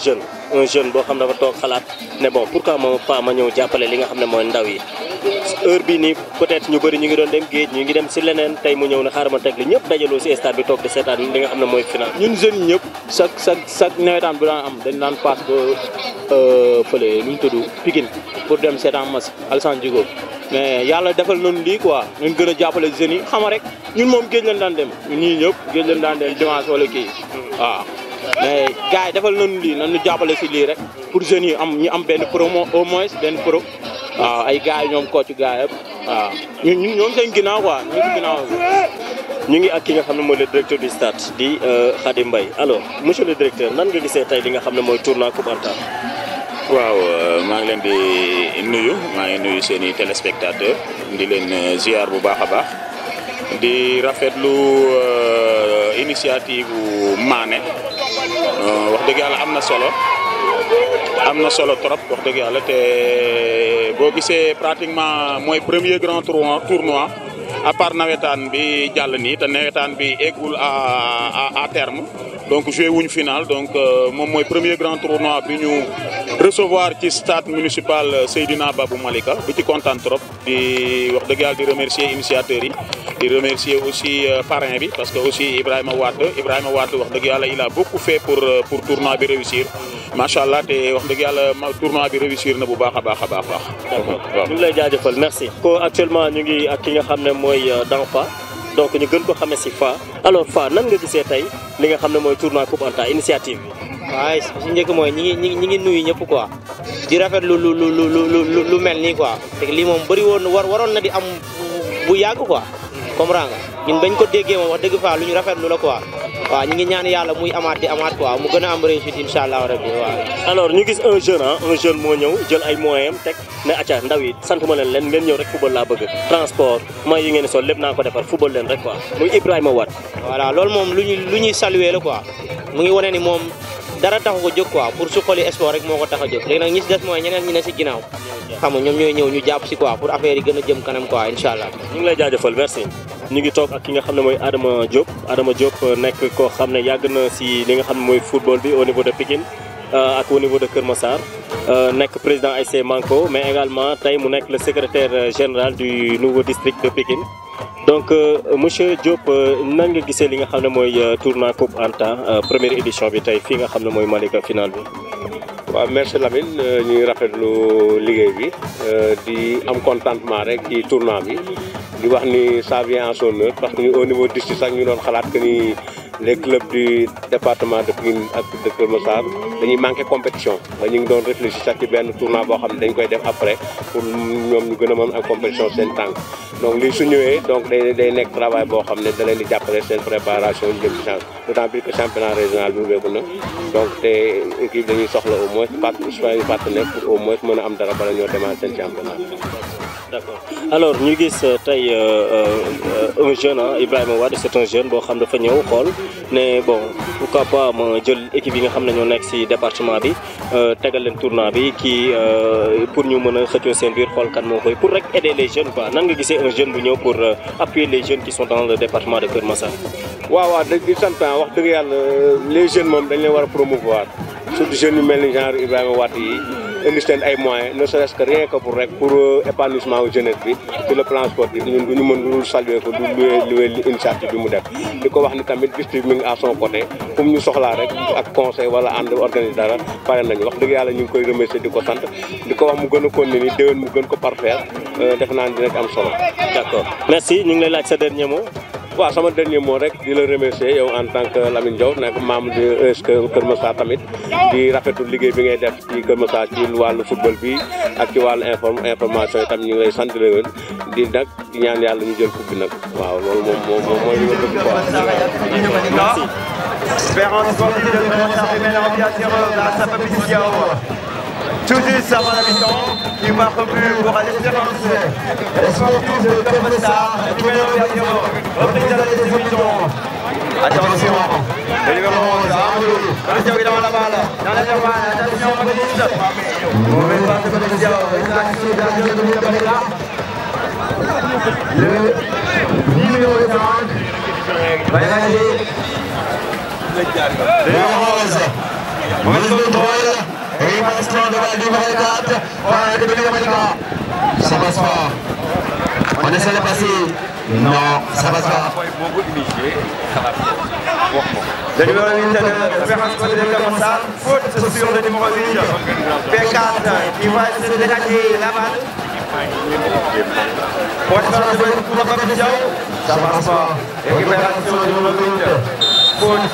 jeune boo xam dafa toog xalaat ne bon pourquoi ma ñëw jàppale li nga xam ne mooy ndaw yi heure bii nii peut-être ñu bëri ñu ngi doon dem géej ñu ngi dem si leneen tey mu ñëw ne xaaral ma teg li ñëpp dajaloo si stade bi toog di seetaan li nga xam ne mooy final.
ñun jeunes yi ñëpp chaque nawetaan bu daan am dañ daan paas ba fële lu ñu tudd Pikine pour dem seetaan match Alassane Djigo mais yàlla defal nañu lii quoi ñun gën a jàppale jeunes yi xam rek ñun moom géej lañ daan dem ñun ñii ñëpp géej lañ daan dem dimanche wala kii waaw. mais gars yi defal nañu lii nañu jàppale si lii rek pour jeunes yi ñu am benn promo au moins benn pro waaw ay gars yi ñoom kooku gars yëpp waaw ñun ñoom seen ginnaaw quoi ñu ngi ginnaaw.
ñu ngi ak ki nga xam ne mooy le directeur du stade di Khadim Mbaye alors monsieur le directeur nan nga gisee tey li nga xam ne mooy tournoi Coupe Anta.
waaw maa ngi leen di nuyu maa ngi nuyu seen i téléspectateurs di leen ziar bu baax a baax di rafetlu initiative bu Mané wax dëgg yàlla am na solo trop wax dëgg yàlla te boo gisee pratiquement mooy premier grand tournoi à part nawetaan bi jàll nii te nawetaan bi eggul à terme donc joué wuñ final donc moom mooy premier grand tournoi bi ñu recevoir ci stade municipal Seydina Babou Malika bi ci kontaan trop di wax dëgg yàlla di remercier initiateurs yi di remercier aussi parrain bi parce que aussi Ibrahima Wade wax dëgg yàlla il a beaucoup fait pour tournoi bi réussir macha allah te wax dëgg yàlla tournoi bi réussir na bu baax a baax.
d'accord ñu ngi lay jaajëfal merci. ko actuellement ñu ngi ak ki nga xam ne mooy Danfa donc ñu gën ko xamee si Fa alors Fa nan nga gisee tey li nga xam ne mooy tournoi Coupe Anta initiative bi.
waaye si njëkk mooy ñi ngi nuyu ñëpp quoi di rafet lu mel nii quoi te lii moom bëri woon waroon na di am bu yàgg quoi comprends nga ñun bañ ko déggee moom wax dëgg fa lu ñu rafetlu la quoi
waaw ñu ngi ñaan yàlla muy amaat di amaat quoi mu gën a am réussite incha allah rabbi waaw.
alors ñu gis un jeune moo ñëw jël ay moyens teg ne acca ndaw yi sant ma leen ngeen ñëw rek football laa bëgg transport moyens yi ngeen sol lépp naa ko defar football leen rek quoi muy Ibrahima Wade.
voilà loolu moom lu ñuy saluer la quoi mu ngi wane ni moom dara taxu ko jóg quoi pour suqali sport rek moo ko tax a jóg léegi nag ñi si des mooy ñeneen ñi ne si ginnaaw xam nga ñoom ñooy ñëw ñu jàpp si quoi pour affaire yi gën a jëm kanam quoi incha allah.
ñu ngi lay jaajëfal merci. ñu ngi toog ak ki nga xam ne mooy Adama Diop nekk koo xam ne yàgg na si li nga xam ne mooy football bi au niveau de Pikine ak au niveau de Kër Massar nekk président ASC Manko mais également tey mu nekk le secrétaire général du nouveau district de Pikine. donc monsieur Diop nan nga gisee li nga xam ne mooy tournoi Coupe Anta première édition bi tey fii nga xam ne mooy Malika final bi.
waaw merci Lamine ñuy rafetlu liggéey bi di am contentement rek ci tournoi bi di wax ni ça vient en son heure parce que au niveau district sax ñu doon xalaat que ni les clubs du département de Pikine ak de Kër Massar dañuy manqué compétition ba ñu ngi doon réfléchir sax ci benn tournoi boo xam ne dañ koy def après pour ñoom ñu gën a mën am compétition seen tànk donc lii su ñëwee donc day nekk travail boo xam ne da leen di jàppale seen préparation ñu jëm ci champ d'autant plus que championnat régional bi ubbeeku na donc te équipe dañuy soxla au moins partenaire pour au moins mën a am dara bala ñoo démarrer seen championnat.
D'accord alors ñu gis tey un jeune Ibrahima Wade c'est un jeune boo xam dafa ñëw xool ne bon pourquoi pas ma jël équipe yi nga xam ne ñoo nekk ci département bi tegal leen tournoi bi kii pour ñu mën a xëccoo seen biir xool kan moo koy pour rek aider les jeunes quoi nan nga gisee un jeune bu ñëw pour appuyer les jeunes qui sont dans le département de Kër Massar.
waaw di sant wax dëgg yàlla les jeunes moom dañ leen war a promouvoir surtout jeunes yu mel ni genre Ibrahima Wade yi. indi seen ay moyens ne serait-ce que rien que pour rek pour épanouissement wu jeunesse bi sur le plan sportif ñun du ñu mën lu saluer ko du louer initiative bi mu def di ko wax ni tamit district mi ngi à son côté fu mu ñu soxlaa rek ak conseil wala ànd organiser dara pare nañu wax dëgg yàlla ñu ngi koy remercier di ko sant di ko wax mu gën a continuer ni déwén mu gën ko parfaire def naa ni dina am solo.
D'accord merci ñu ngi lay laaj sa dernier mot.
waaw sama dernier mot rek di la remercier yow en tant que Lamine Diaw nekk membre de Kër Massar tamit di rafetlu liggéey bi ngay def ci Kër Massar ci wàllu football bi ak ci wàllu information yi tam ñu ngi lay sant leen di nag di ñaan yàlla ñu jël coupe bi nag waaw loolu moom mooy li ma bëgg quoi.
Merci. Espérance sportive de Kër Massar met la radiateur grâce à Papis Diaw. Tout juste avant la mi-temps, il marque un but pour l'Espérance. Les sportifs de Kër Massar qui met la radiateur. Reprise de la deuxième mi-temps. Attention, le numéro 11, Amadou. Papis Diaw dans la balle. Dans l'intervalle, attention, Papis. Mauvaise passe de Papis Diaw. L'action de la deuxième mi-temps. Le numéro 40 va y aller. Le numéro 11. Mauvais contrôle. Et il passe de la numéro 4. Voilà, le numéro 4. Ça passe pas. On essaie de passer. Non, ça passe pas. Le numéro 8 de l'Espérance sportive de Kër Massar. Faute sur le numéro 8. P4 qui va se dégager la balle. Pour Espérance pour la Papis Diaw. Ça passe pas. Récupération du numéro 8. Faute.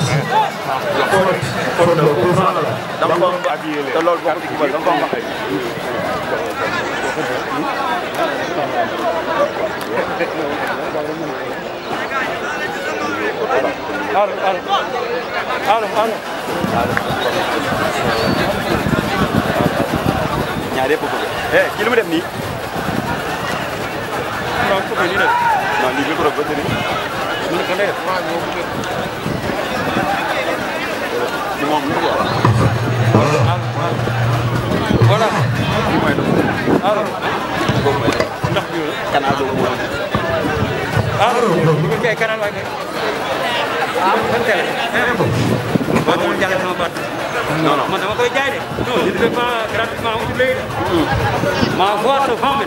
ñaar yëpp bëgg ki lu mu def nii non ko ni def non li micro bëgg ni ñu ko def voilà alors ndax bi canal do mo alors bu ko canal wa kan télé ba mo jall sama bat non non man dama koy jaay de non je ne fais pas gratuitement utile ma voix se vend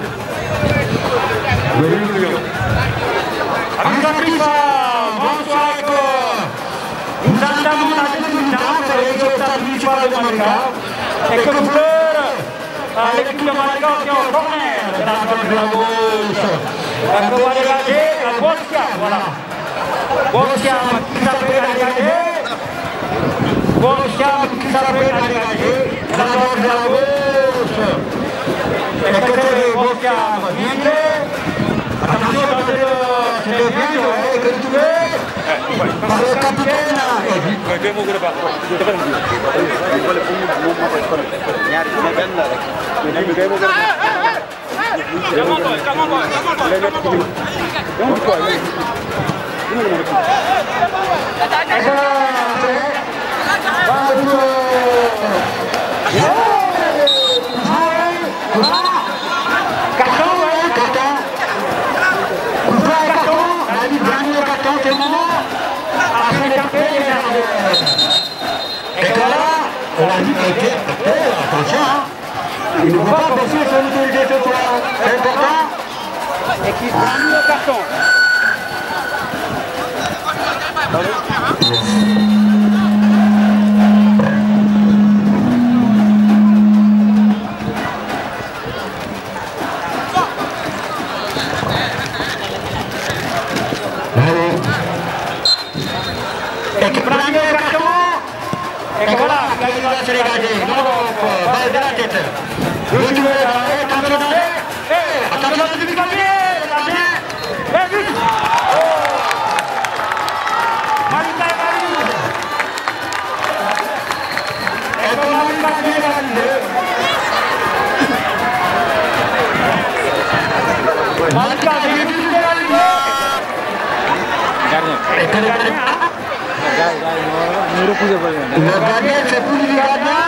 bonsoir nous entendons la décision de l'État municipal de Malika et que nous pleure l'équipe de Malika qui est au corner de la zone de la gauche. La qu'on va dégager à Bostia, voilà. Bostia qui s'apprête à dégager. Bostia qui s'apprête à dégager la zone de la gauche. Et que c'est Bostia vient. Attention, c'est bien joué.
été retrouvé par le capitaine. Et que là, on a dit attention, il ne faut pas baisser son autorité ce soir, c'est important. Et qui prend le carton. Et qui prend le carton. Et que voilà, il va se dégager. Balle de la tête. Attention à demi gardien. Et vite. Malika est valide. Et que Malika est valide. Malika est valide. Gardien. Et que le gardien. Le gardien, c'est pour le gardien.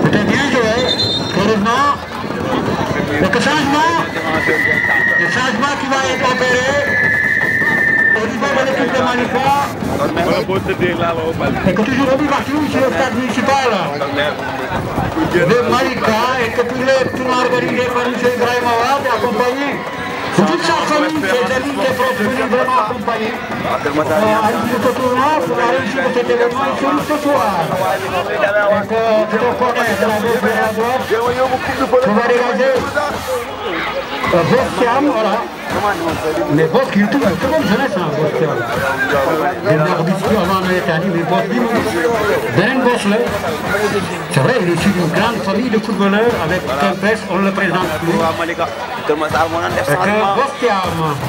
C'était bien joué, heureusement. Donc le changement qui va être opéré au niveau de l'équipe de Malika, et que toujours on est parti sur le stade municipal de Malika et que tous les tournois organisés par M. Ibrahim Awad et accompagnés de toute sa famille, ses amis, ses proches venus vraiment accompagnés à l'issue de ce tournoi pour la réussite de cet événement ici ce soir. Et que je le connais de la gauche vers la droite, on va dégager Boskiam, voilà. Mais Bosk, il est tout comme jeunesse, Boskiam. Il est arbitre avant de l'État, mais Bosk, Ben Bosle, c'est vrai, il est issu d'une grande famille de footballeurs avec Kempes, on ne le présente plus. Et que Boskiam,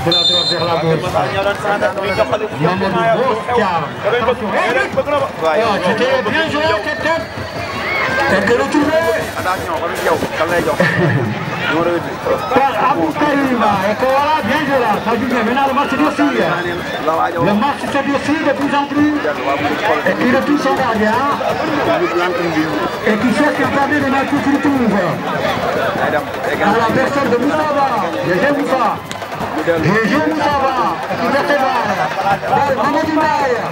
de la droite vers la gauche. Mamadou Boskiam. C'était bien joué, capitaine. Et que le tourné par Abou Karima, et que voilà, bien joué là, ça joue bien. Maintenant le match durcit. Le match se durcit de plus en plus. Et qui retrouve son gardien. Et qui cherche à garder le match qui se retrouve. À la personne de Moussaba, DG Moussa. DG Moussaba, qui va se battre. Mamadou Naïa.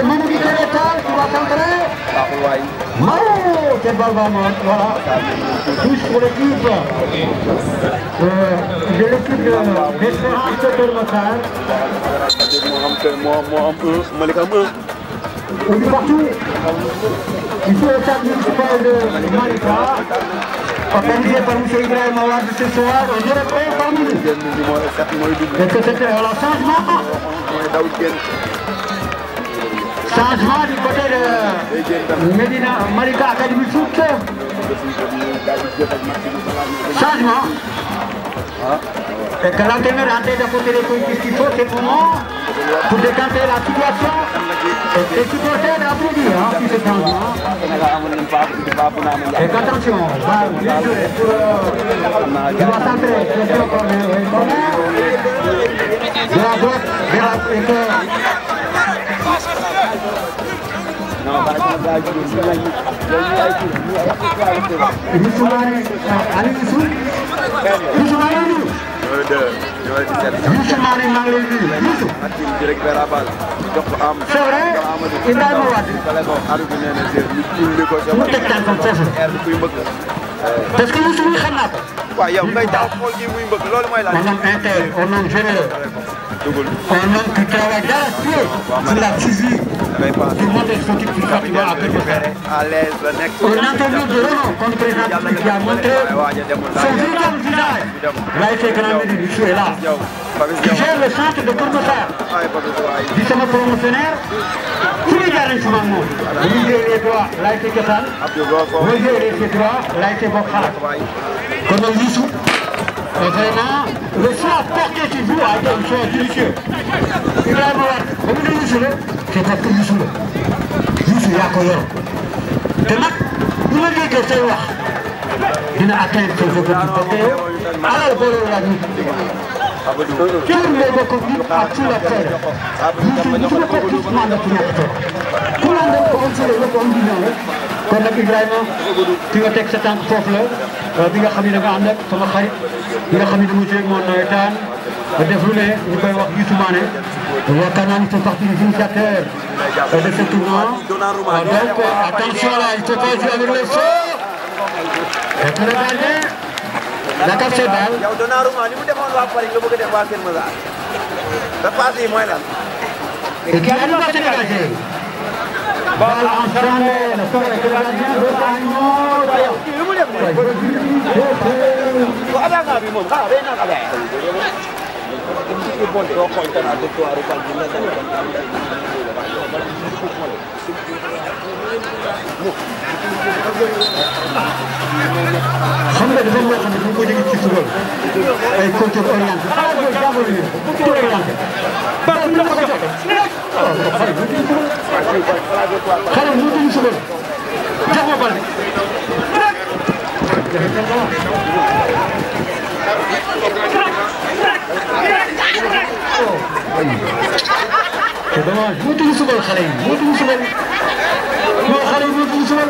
Mamadou Keretal qui va s'entrer. Mao, quel balle va monter, voilà. Touche pour l'équipe d'Espérance de Kermassar. On est partout. Ici au stade municipal de Malika, organisé par M. Ibrahim Awad ce soir, on est prêt parmi nous. Et que c'était un changement. Changement du côté de Medina, Malika Academy Foot. Changement. Et que l'entraîneur est en train d'apporter les coéquipiers qu'il faut, c'est le moment pour décanter la situation. Et les supporters d'applaudir ce changement. Et qu'attention, il va centrer sur le corner. De la droite vers la... C'est vrai, Ibrahima Wade. Mu teg tànkam foofu. Parce que Youssou xam naa ko.
waaw yow ngay taw xool kii muy mbëgg loolu mooy la.
Un homme intègre, un homme généreux. Un homme qui travaille d'arrache-pied sur la physique du monde sportif du Fatima à Kébémer. Un entraîneur de renom qu'on présente qui a montré son véritable visage. Là, il fait grand médecin, Youssou est là. Il gère le centre de Kermassar. Di sama promotionnaire. Fu ñu jaaree ci man moom. Bu ñu jëlee les droits, là, il fait Ketal. Bu ñu jëlee les droits, là, il fait Bok Xalaat. Kon nag Youssou. Vraiment, le choix porté sur vous a été un choix judicieux. Ibrahima Wade, ba mu ne Youssou la, c'est parce que Youssou la. Youssou yaa ko yor. Te nag, bu ma déggee say wax, dina atteindre ses objectifs parce que alal boole la nit. Kenn lay bokk nit ak ci la fayda. Youssou ñu ko tous mandat ci ñàkk toog. Ku la ndem ko am ci la ko am di ñëw rek. Kon nag Ibrahima, fi nga teg sa tànk foofu la, bi nga xam ne da nga ànd ak sama xarit, bi nga xam ne dama jéeg moom nawetaan, def lu ne ñu koy wax Youssou Mané. Yaakaar naa ni c'est parti des initiateurs de ce tournoi. Donc attention là, il ne faut pas jouer avec le feu. Et pour le gardien, la capte balle.
yow Donnarumma ni mu defoon waa Paris nga bëgg a def waa Kër Masar. sa passe yi mooy lan.
Et qui arrive à se dégager. Balle en chandelle, avec le gardien de xam nga dafa loo xam ne bu ko jógee ci football ay contrôle orienté xanaa booy jàngoro yi contrôle orienté bal bi la ko joxe xale mu dugg football jox ma bal bi c'est dommage mu dugg football xale yi mu dugg football non xale yi mu dugg football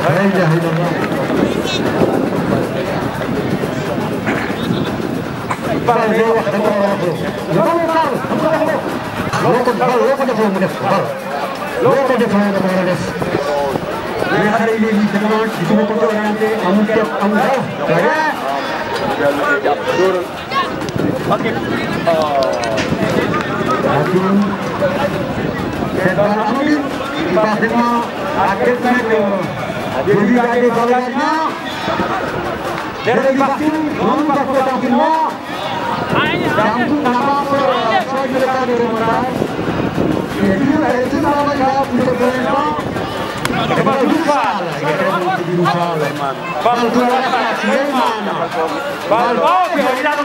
La ilaha illallah. Bal day wax da ko war a wax loo ko defee mu def ko bal loo ko defee da ko war a def mais xale yi léegi da nga ci ko joxante amul def amul dara c'est un ami qui parfaitement à quelqu'un de regarder dans la main dari parti non parti tranquillement dan nama saya juga dari rumah jadi itu nama saya untuk berapa Bal lupa Bal Bal oh tidak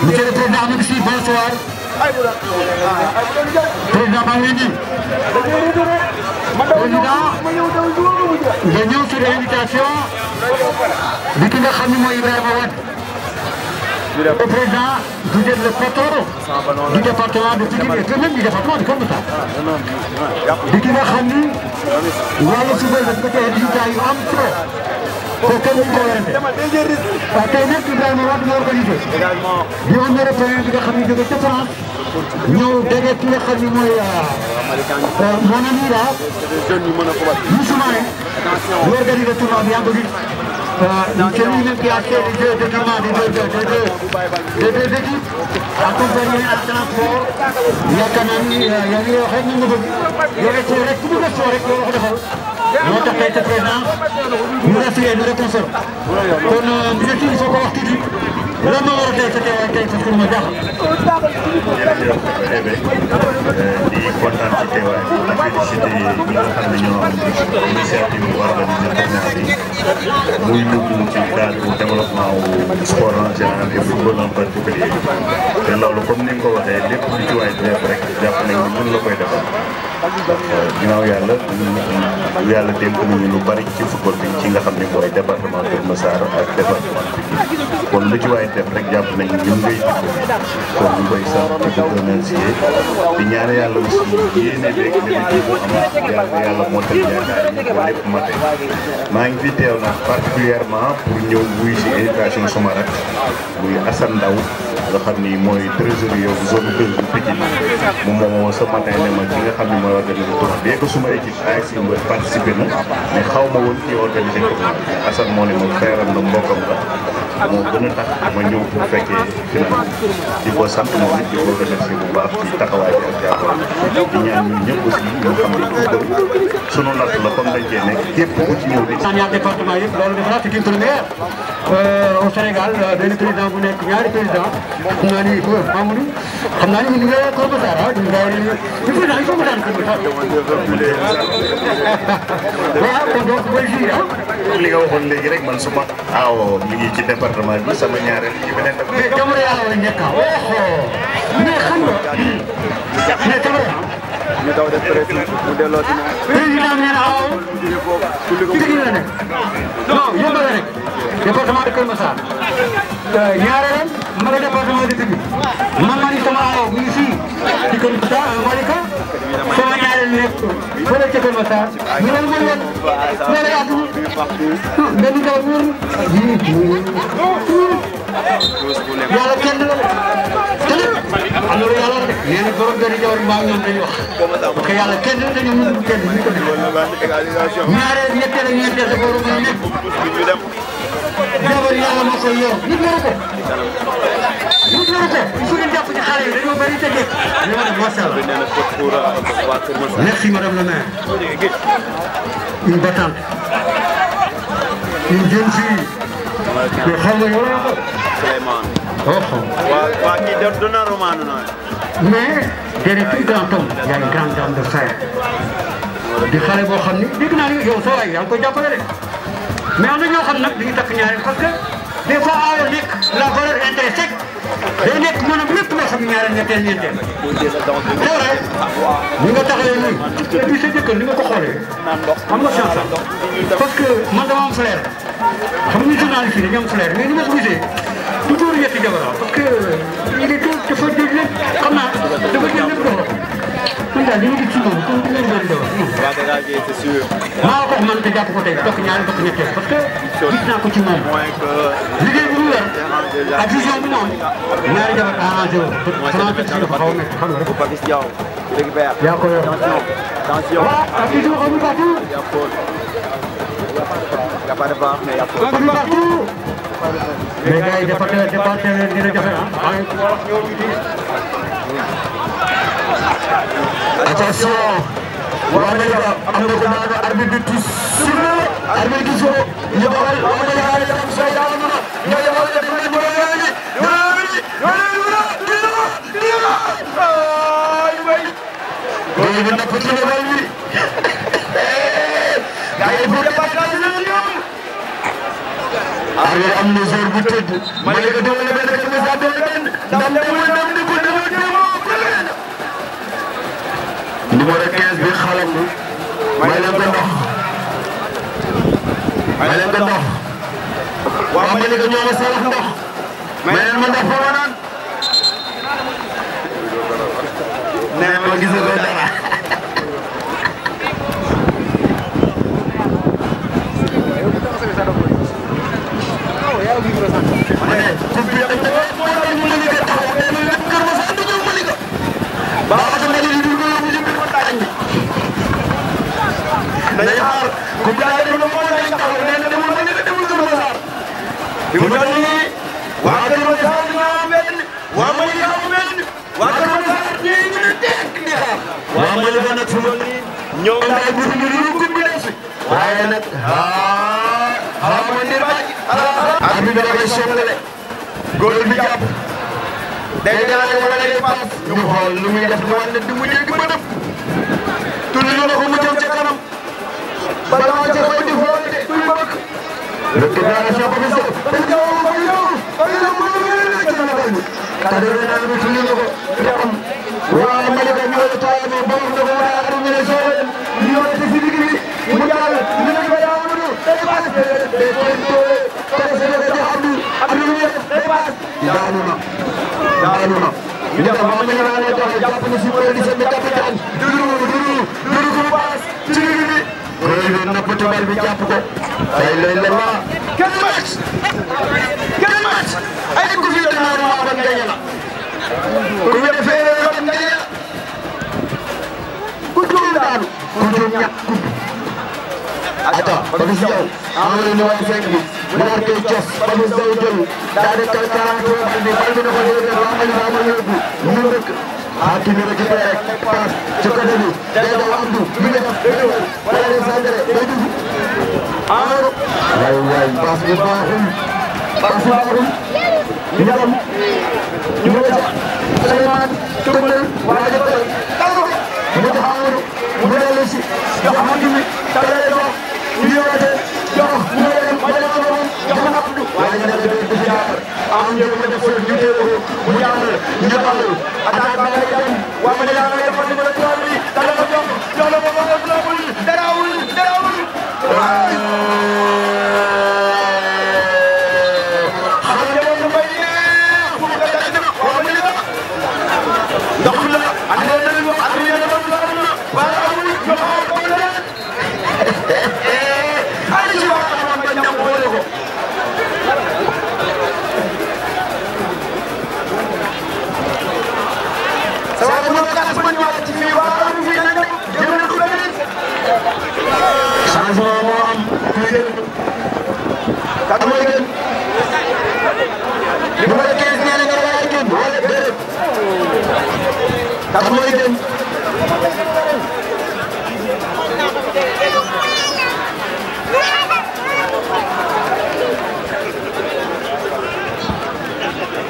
Monsieur le Président, merci, bonsoir. Président Mawini. Président, dañu sur l'invitation bi ki nga xam ne mooy Ibrahima Wade. Le président, vous êtes le porteur du département de Pikine et même du département de Keur Massar. Bi ki nga xam ni wàllu suba la ko tey résultat yu am solo kooku kenn duñ ko werante waaw tey nag Ibrahima Wade moo organisé di woon européen bi nga xam ne jóge ca France ñëw daje ki nga xam ne mooy mon ami là Youssou Mané mu organisé tournoi bi yaa ngi ko gis c'est lui-même qui a fait les deux documents des deux équipes accompagné ak transport yaakaar naa ni yaa ngi wax rek ñu nga bëgg yow rek ku bëgg a soo rek yow wax defal moo tax tey sa président ñu rassuré ñu réconfort kon dina ci il faut ko wax tuuti lan moo war a tey sa teewaay tey parce que ma jaaxal.
jërëjëf Ebe di kontaan ci teewaay di félicité ñi nga xam ne ñoo am initiative bu organiser tournoi bi muy dugg ci cadre développement wu sport en général et football en particulier te loolu comme ni nga ko waxee lépp lu ci waay def rek jàpp nañ ni mën la koy defal ginnaaw yàlla dénk nañu lu bari ci football bi ci nga xam ne mooy département Kër Massar ak département Pikine kon lu ci waay def rek jàpp nañ ni ñun ngay kon ñu koy sant di ko remercier di ñaan yàlla aussi yéene beeg mébét bu am yàlla moo tax yaakaar yi ko lépp mate maa ngi fi teew nag particulièrement pour ñëw wuy si éducation sama rak muy Assane Ndaw nga xam ni mooy trésorier bu zone 2 bu Pikine moom moo ce matin ne ma ki nga xam ni mooy organiser tournoi bien que suma équipe ASC Mbeur participé na mais xaw ma woon kii organiser tournoi bi Assane moo ne ma feeram na mbokkam la moo gën a tax ma ñëw pour fekkee final di ko sant moom it di ko remercier bu baax ci taxawaay bi ak jàppal di ñaan ñun ñëpp aussi ñoo xam ne sunu natt la comme dañ cee nekk képp ku ci ñëw di.
ñaar département yëpp loolu defe naa c'est une première au Sénégal benn président bu nekk ñaari président xam naa ni Mamadou xam naa ni ñu ngi Kër Massar ah ñu ngi président il faut mu daan Kër Massar. waaw kon donc booy fii ah.
li nga waxoon léegi rek man suma aawo mi ngi ci département bi sama ñaareel ci beneen département.
mais jamono yàlla la nekk ah mais xam nga mais jamono.
ñu daw def président mu delloo ci moom.
président bi nee na aaw ci Pikine la nekk non yëngal la nekk département de Kër Massar ñaareelam ma nga département de Pikine man ma ni sama aaw mi ngi fii ci Kër Massar Malika sama ñaareel nekk fële ca Kër Massar ñu ne ma leen loolu yaa dugg benn ndaw yàlla kenn la te nag am na lu yàlla def nee na borom benn jaww ji mbaa ñoom dañuy wax parce que yàlla kenn la te ñoom ñu kenn ñu ko def ñaareel ñetteel ak ñeenteel dafa war a mën a nekk jabar yàlla moo koy yor nit ñoo ko nit ñoo ko il faut ngeen jàpp ci xale yi dañoo bëri te dëkk ñu ma def macha allah merci madame la maire une battante une jeune fille te xam nga yow la ko
Souleymane.
waa
kii donna romano noonu.
mais derrière tout grand homme y a une grande dame de fer di xale boo xam ni dégg naa ni yow soo waay yaa ngi koy jàppale de mais am na ñoo xam nag dañuy takk ñaareel parce que des fois awo nekk la valeur intrinsèque day nekk maanaam lépp loo xam ne ñaareel ñetteel ñeenteel. c'est vrai ni nga taxawee nii et puis sa jëkkër ni nga ko xoolee am nga chance parce que man dama am frère xam nga journaliste yi dañu am frère mais ni ma ko gisee toujours ñetti jabar parce que il est tout dafa jël lépp xam naa dafa jël lépp doxal man daal li ma gis ci moom comme que ngeen doon maa ko man te jàpp ko tey bokk ñaari bokk ñetteel parce que gis naa ko ci moom liggéey bu mu yor ak vision bu mu am ñaari jabar arrangé wu sama tëj si dafa xaw a métti xam nga rek yaa ko yor waaw ak vision xamul partout
y a pas de part mais y a
partout mais gars yi départé dina jafe ah. attention. waa léegi am na ko naan arbitre bi tous sifflé arbitre bi sifflé ñu doxal waa léegi waa léegi am sooy daal na ñoo yebal def nañ mo yooyu ñu napp ci lebal bi gars yi bu départage la ñoom arbitre am na jour bu tëdd ma ne ko doole benn Kër Massar doole benn ndam demul ndam di ko demoo numéro 15 bi xalam may leen ko ndox may leen ko ndox waa ma ne ko ñoo ma sarax ndox may leen ma ndox fa ma naan nee ma gis ko dara
toll nii waa Kër Masar ñoo benn waa Malika benn waa Kër Masar ñii ñu ne tekk di xaar waa Malika nag fu mu toll nii ñoom daal bu ñu lu ko bu leen si waaye nag xamoon ni baaj ak bi da koy soxlale góor bi jàpp day daal wala day pass ñu xool lu muy def wala du mu dégg ba def tulli na ko mu jëm ca kanam bala ma ca koy di xool de duy bëgg récupération ko biso dañ jaw ko yow ay mo la ci na bañ ka de na lu tulli na ko yaram waa Malika ñu la taay mo ba mu ko waa ak ñu ne so ñu la ci digg bi mu jaal ñu ne ko yaa mu day pass day ko ko se ko di abdu abdu day pass daanu na ñu dem ba ñu la ne dox jàpp na ci wala di seen capitaine duru ko pass ci digg bi Koy na ko bal bi jàpp ko ay lay la la kenn match ay ku fi dana ma ba ngañ la ku fi fere ba ngañ la ku juum daanu ku juum ñak ku ata ba bis yow amul ni way fekk bi mu dar koy cios ba bis daw jël da de kal karan ko bi bal bi na ko de ba ma yóbbu mu rek Hakimi récupéré passe ci côté bi day daw Abdou mi ngi def wala day sandere day dugg Amadou waay passe bi baaxul ñu dem ñu ngi ca Souleymane Touré wala ja ko mu tax Amadou mu dellu si jox Hakimi tale jox ñu yote jox mu dem ma dem jox Abdou wala ñu dem du jaar am ñu ko def ñu télo mu jaar ñu dal attaque ba ngay dem waa ma dina ngay defal numéro 3 bi dala ko jox la ko darawul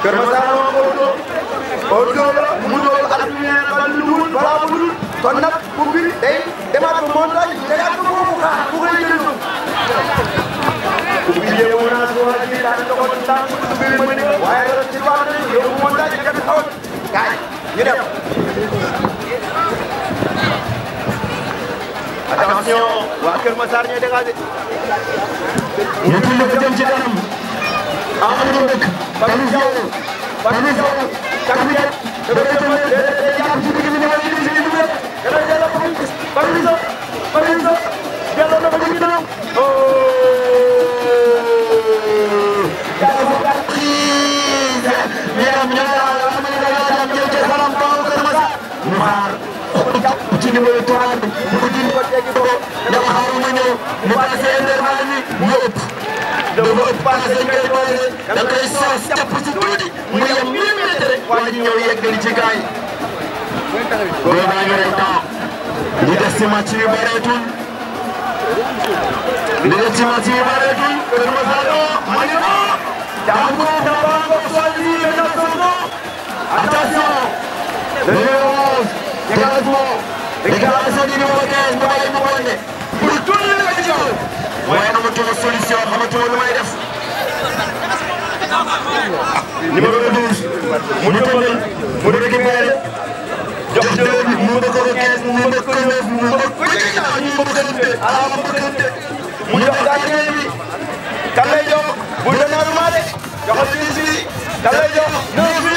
Kër Masar Odo mu doon at mi ne ba lu wul wala bu dul kon nag bu bi day demaat ba montagne tegaat ko foofu xaar bu koy jëlee ko bu bi yeewu naa si wàllu bi daal di doxal ndànk bu bi ma ne waaye dara ci wàllu bi yow montagne kat xaw kaay ñu dem attention waa Kër Masar ñooy dégagé ñu tudd ko jëm ci kanam Amadou Mbek Papis Diaw capitaine dafa jàpp ci digg bi ñu ngi ci digg bi dafa jël Papis Diallo na ko ci ginnaaw ci numéro 3 bi mu dindi ko teggi ko dafa xaw ma ñëw mu passé intervalle bi mu ëpp dafa ëpp passé dañ koy boole da koy soos jàpp ci tuuti mu yem millimètre rek waa ji ñëw yeggali ci gars yi góor baa ngi rek temps li des ci match yi bareetul li des ci match yi bareetul Kër Masar Malika jàpp dafa ko choisi attention le numéro 11 dégagement déclaration du numéro 15 mu bàyyi mu bonne pour tourner la question waaye amatuma solution amatuma lu may def numéro 12 mu tëmbal mu récupéré jox deux bi mu bëgg ko 15 mu bëgg ko 9 mu bëgg ko ginnaaw ñu bëggante ala mu bëggante mu jox gardien bi kan lay jox bu danaaru maa de joxal 10 bi kan lay jox 9 bi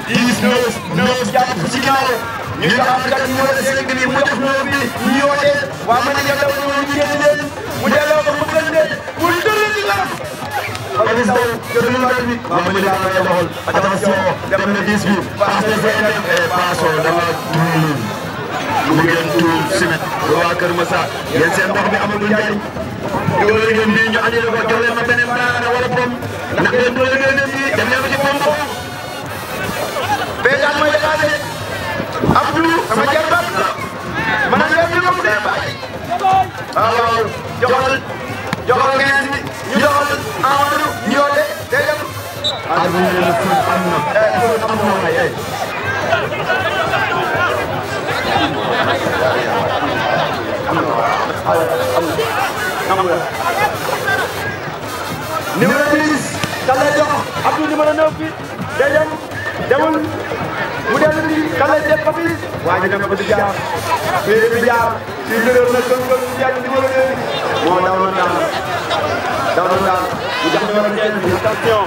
10 9 jàpp ci ginnaaw ñu jox kat numéro 5 bi mu jox 9 bi ñu yoote waa ma ne nga daw ñu génn leen mu delloo ko bëggante mu dëll di la Papis Diaw jël na bi waa ma ne daa may doxal attention dem na 10 bi passe na Zeynep passo dama tuul mu ngeen tuul simet waa Kër Masar yéen seen ndox bi amagul njariñ
dugal ngeen bii ñu andi la ko jox leen ma beneen baara wala pom ndax ngeen dugal ngeen bii dem leen ko ci pom boobu béykat mooy dégagé Abdou sama jarbaat la man ak yow ñu yomb dee bàyyi waaw joxal ngeen bi ñu doxal Amadou ñu yoote day dem numéro 10 kan lay jox Abdou numéro 9 bi day dem demul mu dellu bi kan lay def Papis waaye ñu dem ko di jaar fii bi jaar fii dëgër na gën gën jaar numéro 2 moo daw na daan mu jox numéro 15 bi attention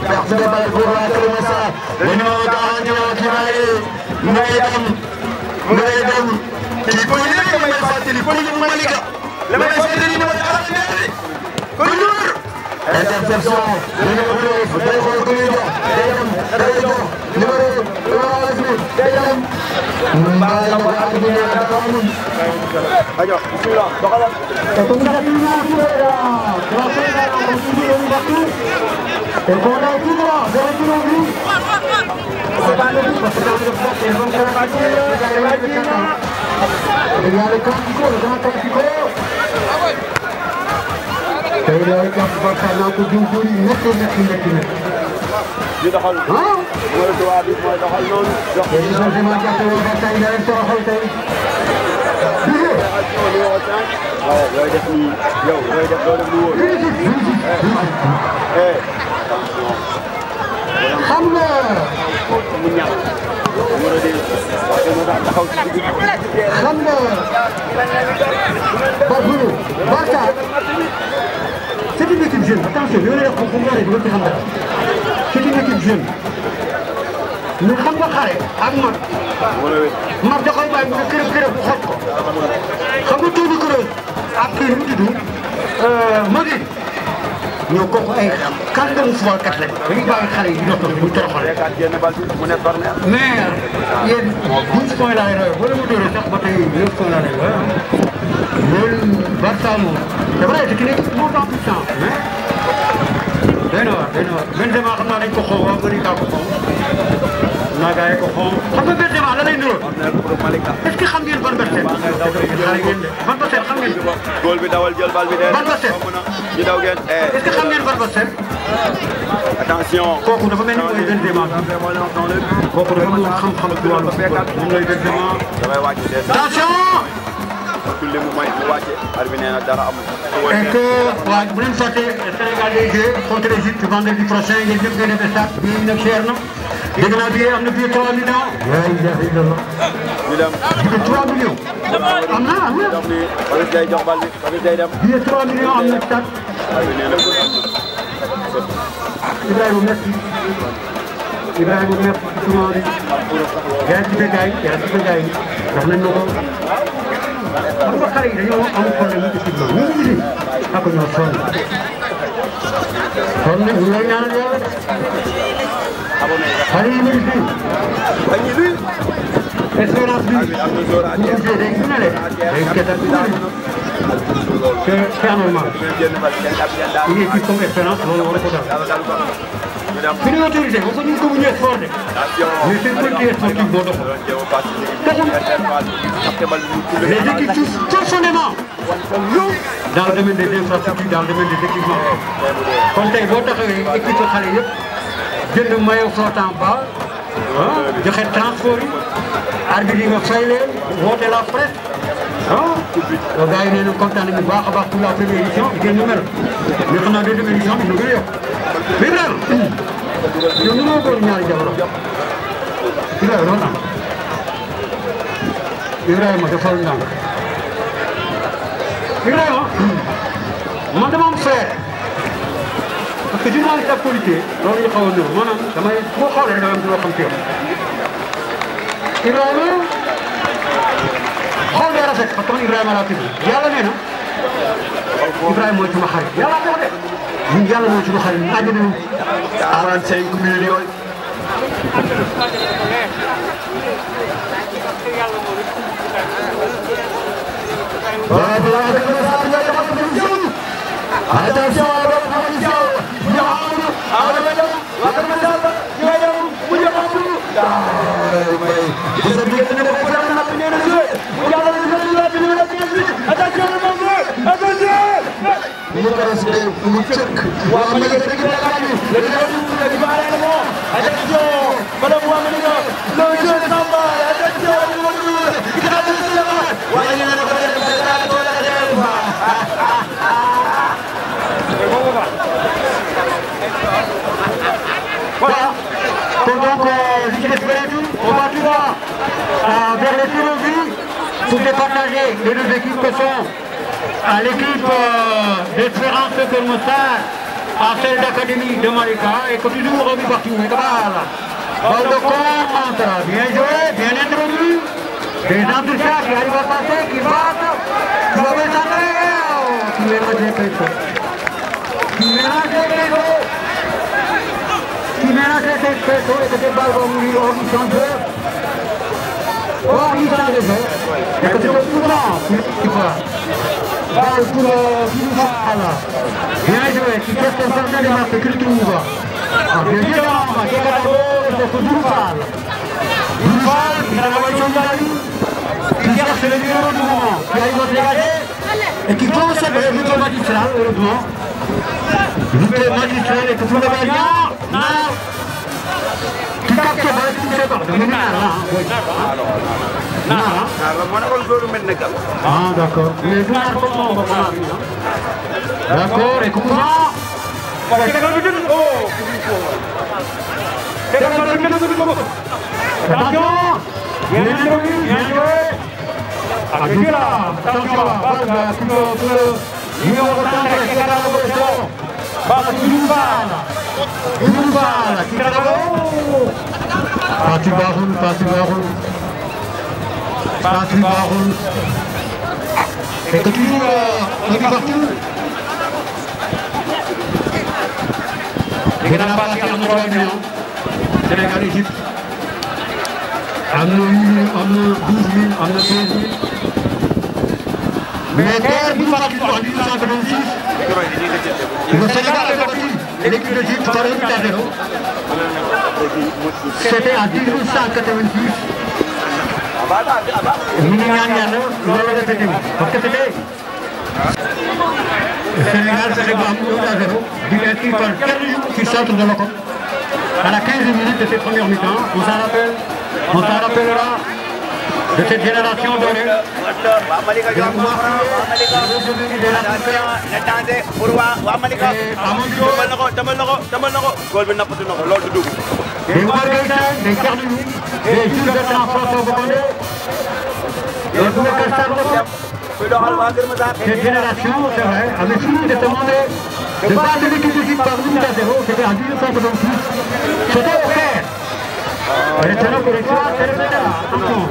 perte de balle pour la Keur Massar dañoo gaañoo ci waaye ngay dem kii ko nekk may fàttali ko ñu Malika la may fàttali ne ma arrêté ko ñu interception numéro 9 day xool ko ñu jox day jox numéro 11 day dem mbaa la ko ak ñu dafa amul ajo bismillah doxala El corner de Tidra, de Tidra. C'est pas le but parce que dans le sport, c'est bon pour la partie. Il y a le camp qui court, le grand camp qui court. Il y a le camp qui va faire l'un coup d'une boule, nekk. Di doxal. Mooy droit bi mooy doxal noonu. Et ils ont vraiment gâté le bataille de toroxal tey. waaw looy def nii yow looy def loolu lu wóor. xam nga. mu ñàkk. numéro 2. parce que moo tax taxaw ci digg. xam nga. Barça. c'est une équipe jeune attention li ma lay wax pour mu waree di nga ci xam dara. c'est une équipe jeune. mais xam nga xare ak mag. mag da koy bàyyi nga kërëb xoj ko. xam nga tuuti kuréel ak kii nu mu tudd Modou ñoo kooku ay kàngamu footballkat lañ dañuy bàyyi xale yi di dox ñu toroxal mais yéen 12 points laa lay roy wala mu dóoree sax ba tey 9 points laa lay roy loolu Barça moom c'est vrai c'est une équipe monte en puissance mais day na waar Benzema xam naa dañ ko xoo waa bëri kaa ko xoo naa gaa yi ko xoo xam nga Benzema la lay nuroo est-ce que xam ngeen Van Basten xale ngeen de Van Basten xam ngeen
góol bi dawal jël bal bi de
Van Basten
ñu daw ngeen
est-ce que xam ngeen Van Basten
attention
kooku dafa mel ni mooy Benzema kooku dafa mën xam-xam ci wàllu football moom lay Benzema attention
tulli mu may mu wàcce arbitre nee na dara amul
et que waaw bu leen fàtte Sénégal day jouer contre l'Égypte vendredi prochain yéen ñëpp ngeen def stade bii nag cher na dégg naa billet am na billet 3 millions. yaa ngi jafe ñu dem. billet 3 millions. am na.
Papis day jox bal bi Papis day dem.
billet 3 millions am na stade. Ibrahima merci. Ibrahima merci ci tournoi bi. yaa ngi ci bégaay wax nañ ma ko. xam nga xale yi dañoo am problème ci équipement ñu ngi nii ak ñoo sonn. kon nag ñu lay ñaanal yàlla. xale yi ñu fi. espérance bi bu ubbee day gën a leen. day gëtal c'est anormal. une équipe comme espérance loolu war ko dal. Une autorité, on peut nous communiquer fort. Mais c'est une politique sportive bon les équipes touchent forcément dans le domaine des infrastructures, dans le domaine des équipements. Comme tey boo taxawee équipe xale yëpp jënd maillot flottant bas joxe transport yi arbitre yi nga fay leen woote la presse gars yi nee na kontaan nañu baax a baax pour la première édition ngeen ñu mel mais xam naa deuxième édition bi ñu gën a yokk mais yow ñu ngi góor ñaari jamono Ibrahima loolu am Ibrahima defal ndànk Ibrahima man dama am frère parce que journaliste ak politique loolu ñu xaw a nëb maanaam damay boo xoolee damay am loo xam ci yow Ibrahima xool day rafet parce que man Ibrahima laa tudd yàlla nee na Ibrahima mooy suma xarit yàlla ko de ñun yàlla mooy suma xarit ñu àjjana
45 millions.
Bravo, Attention à la position. Voilà. Donc, on va tout droit vers les tirs au but pour départager les deux équipes que sont l'équipe d'Espérance de Moussard à celle d'Académie de Malika et que toujours au but partout. Balle de contre, bien joué, bien introduit. Des enthousiastes qui arrivent à passer, qui battent, qui va descendre, qui mélange les pétos. Qui mélange les pétos. Qui mélange les pétos et que cette balle va mourir hors du centre. Hors du centre. Et que c'est au courant qui va. Balle pour Bouloufal. Bien joué, qui fait son sortir des marques qu'il trouve. Deuxième, qui est à la gauche, c'est Bouloufal. Bouloufal, qui a la voiture de la vie. Qui cherche le numéro du moment, qui arrive à se dégager et qui commence à faire lutte magistrale, heureusement. Lutte magistrale et que tout le monde vient. Non. Qui capte le ballon, qui ne sait pas. Ah, d'accord. Mais vous n'avez pas on va voir. D'accord, et comment attention. Bien joué. Attention là, balle pour le numéro 5 qui est à la position. Balle pour Bouloufal, qui est à la gauche. Parti Baroun. Et que toujours on est partout. Et dans la balle qui est en droit bien. Sénégal-Égypte. am na 8 000 am na 12 000 am na 15 000 mais terre bi fàttali ko en 1886 le Sénégal a battu l'équipe d'Égypte par 1 but à 0. C'était en 1886. ñu ngi ñaan yàlla loolu la répété parce que c'était le Sénégal fexe ba am 1 à 0 di inscrit par Thierry qui centre de Loko à la 15e minute de cette première mi-temps. On s'en rappellera de cette génération dorée. Des Margaïtans, des Carnounou, des Jules de François Bocandé, des Boubacar Sarr. Cette génération, c'est vrai, avait fini de demander de battre l'équipe d'Égypte par 1 à 0. C'était en 1926. C'était au Caire. Retorno por el cual, attention.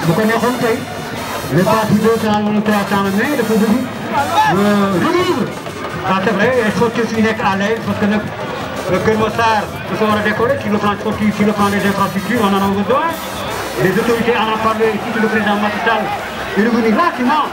bu ko neexoon tey le parti de dans le temps mais dafa bëgg revivre. Ah c'est vrai, il faut que tu nekk à l'aise parce que nag Kër Massar dafa war a décoller sur le plan sportif, sur le plan des infrastructures, on en a besoin. Les autorités en ont parlé ici, le président Macky Sall est revenu rapidement.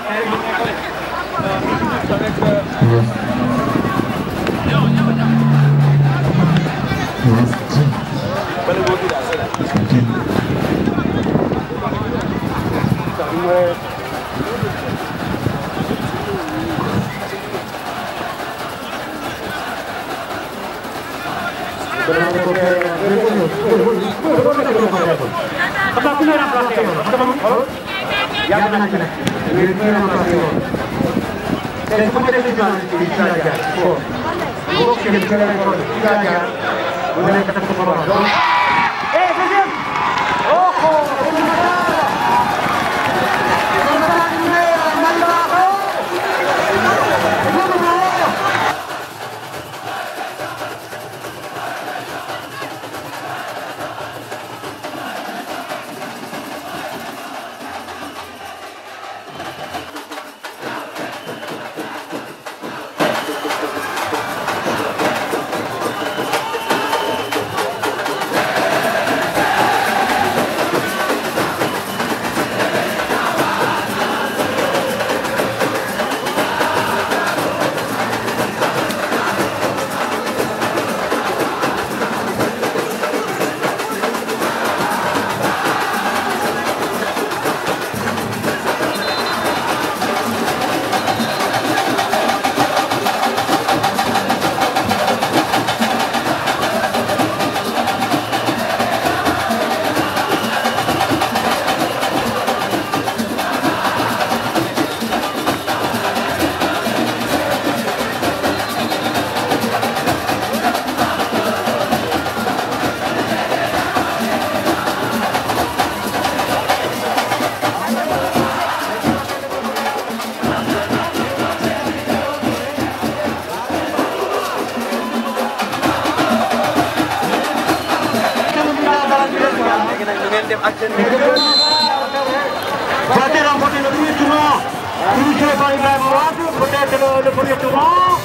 par Ibrahim Ouad, peut-être le premier tournant,